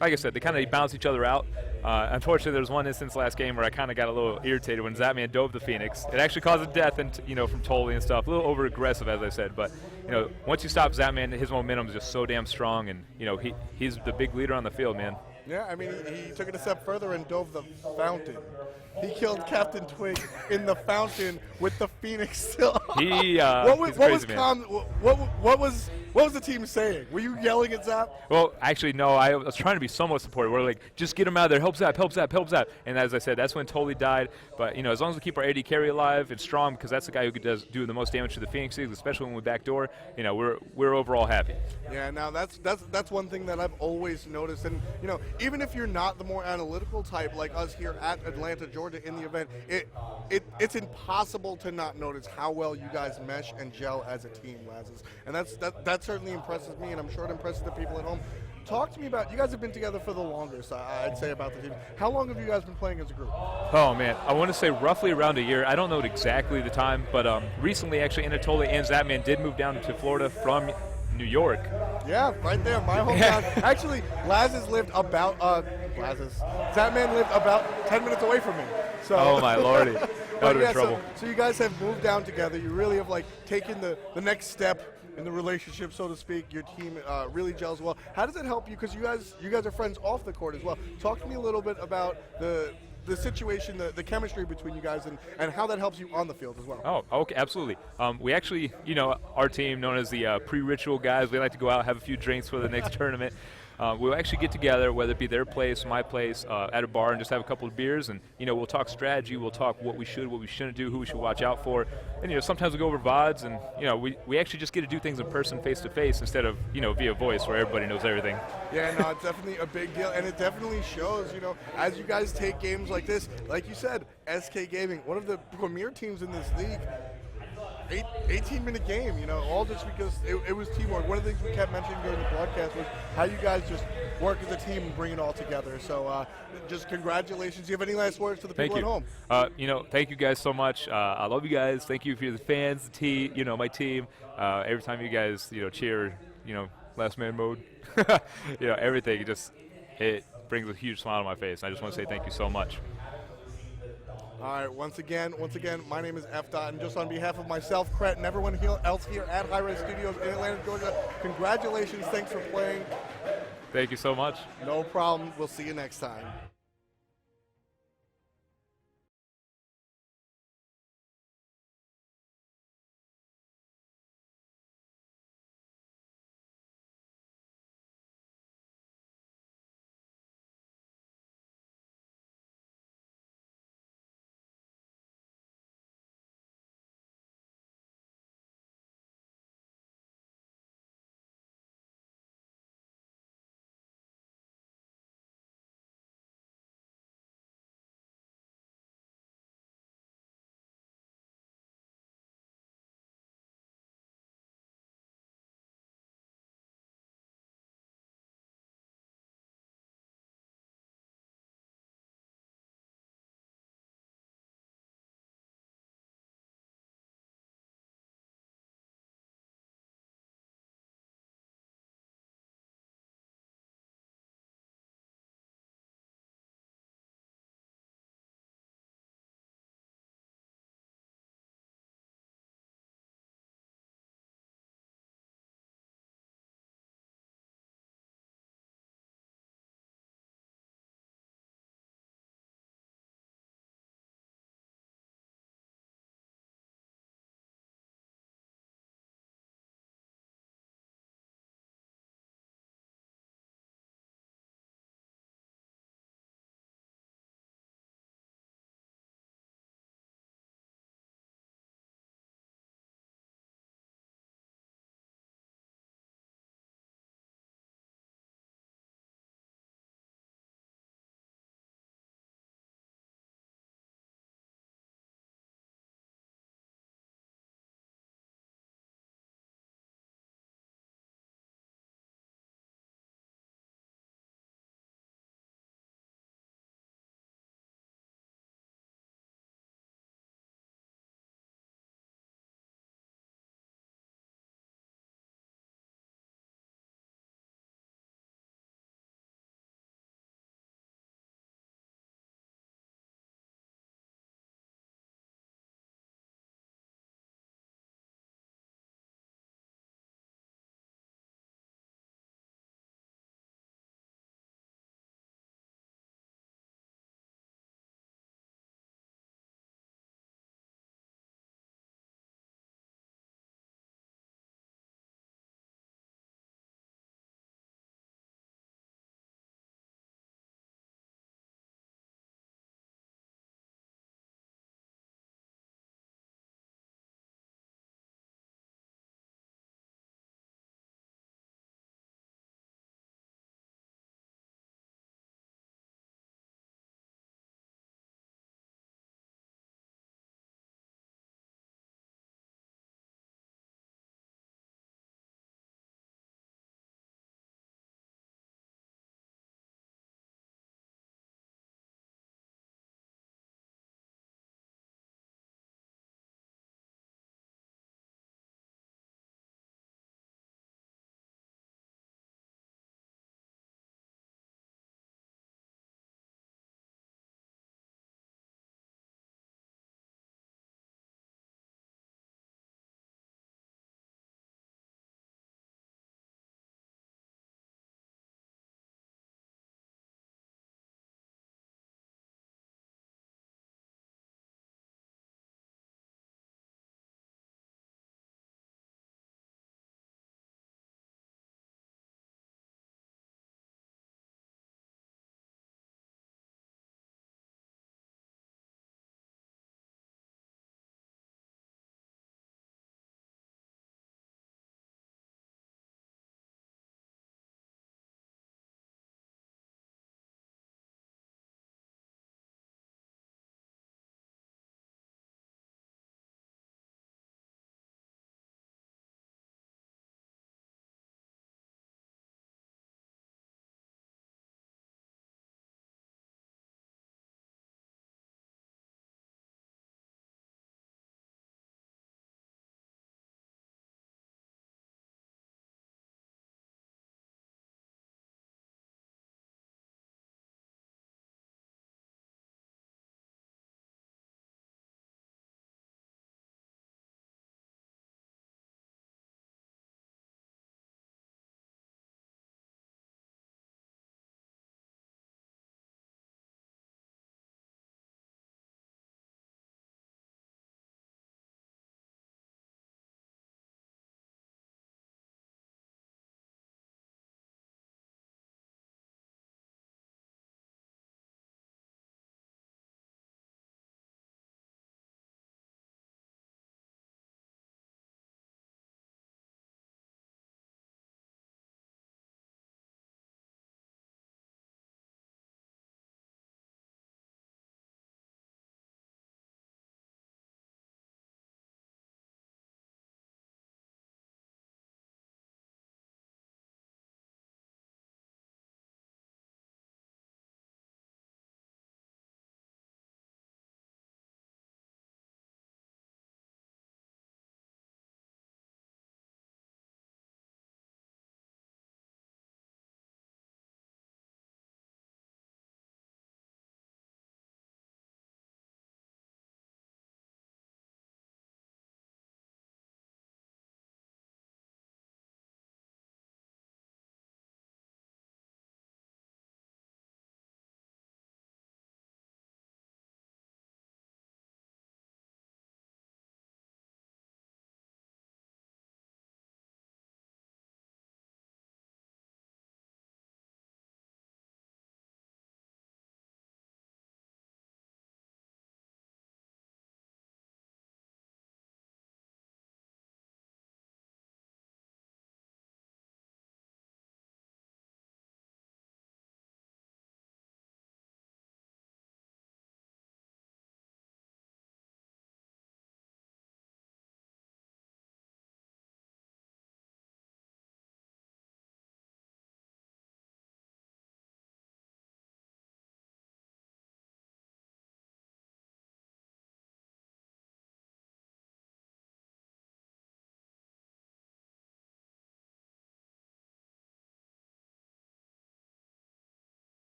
S3: like I said, they kind of bounce each other out. Unfortunately, there was one instance last game where I kind of got a little irritated when Zapman dove the Phoenix. It actually caused a death, and from Tolly and stuff. A little over-aggressive, as I said. But once you stop Zapman, his momentum is just so damn strong, and he's the big leader on the field, man.
S1: Yeah, I mean, he took it a step further and dove the fountain. He killed Captain Twig in the fountain with the Phoenix still. What was the team saying? Were you yelling at Zap?
S3: Well, actually, no. I was trying to be somewhat supportive. We're like, just get him out of there. Help Zap, help Zap, help Zap. And as I said, that's when Tolly died. But, as long as we keep our AD carry alive and strong, because that's the guy who does do the most damage to the Phoenixes, especially when we backdoor, we're overall happy.
S1: Yeah, now that's one thing that I've always noticed. And, even if you're not the more analytical type like us here at Atlanta, Georgia in the event, it's impossible to not notice how well you guys mesh and gel as a team, Lazes. And that certainly impresses me, and I'm sure it impresses the people at home. Talk to me about, you guys have been together for the longest, I'd say, about the team. How long have you guys been playing as a group?
S3: Oh, man. I want to say roughly around a year. I don't know exactly the time, but recently, actually, Anatoly and Zapman did move down to Florida from New York.
S1: Yeah, right there, my hometown. Actually, Lazes lived about, Zapman lived about 10 minutes away from me. So.
S3: Oh, my lordy. That would have been trouble.
S1: So you guys have moved down together. You really have, taken the next step in the relationship, so to speak. Your team really gels well. How does it help you? Because you guys are friends off the court as well. Talk to me a little bit about the situation, the chemistry between you guys, and how that helps you on the field as well.
S3: Oh, okay, absolutely. We actually, our team, known as the pre-ritual guys, we like to go out, have a few drinks for the next tournament. We'll actually get together, whether it be their place, my place, at a bar, and just have a couple of beers, and we'll talk strategy, we'll talk what we should, what we shouldn't do, who we should watch out for, and sometimes we go over VODs, and we actually just get to do things in person, face to face, instead of via voice, where everybody knows everything.
S1: Yeah, no, it's definitely a big deal, and it definitely shows. As you guys take games like this, like you said, SK Gaming, one of the premier teams in this league. 18-minute game, all just because it was teamwork. One of the things we kept mentioning during the broadcast was how you guys just work as a team and bring it all together. So just congratulations. Do you have any last words to the people at home?
S3: Thank you guys so much. I love you guys. Thank you for the fans, the team, my team. Every time you guys, cheer, last man mode, everything, it brings a huge smile on my face. I just want to say thank you so much.
S1: All right, once again, my name is F. and just on behalf of myself, Cret, and everyone else here at hi-rez Studios in Atlanta, Georgia, congratulations. Thanks for playing.
S3: Thank you so much.
S1: No problem. We'll see you next time.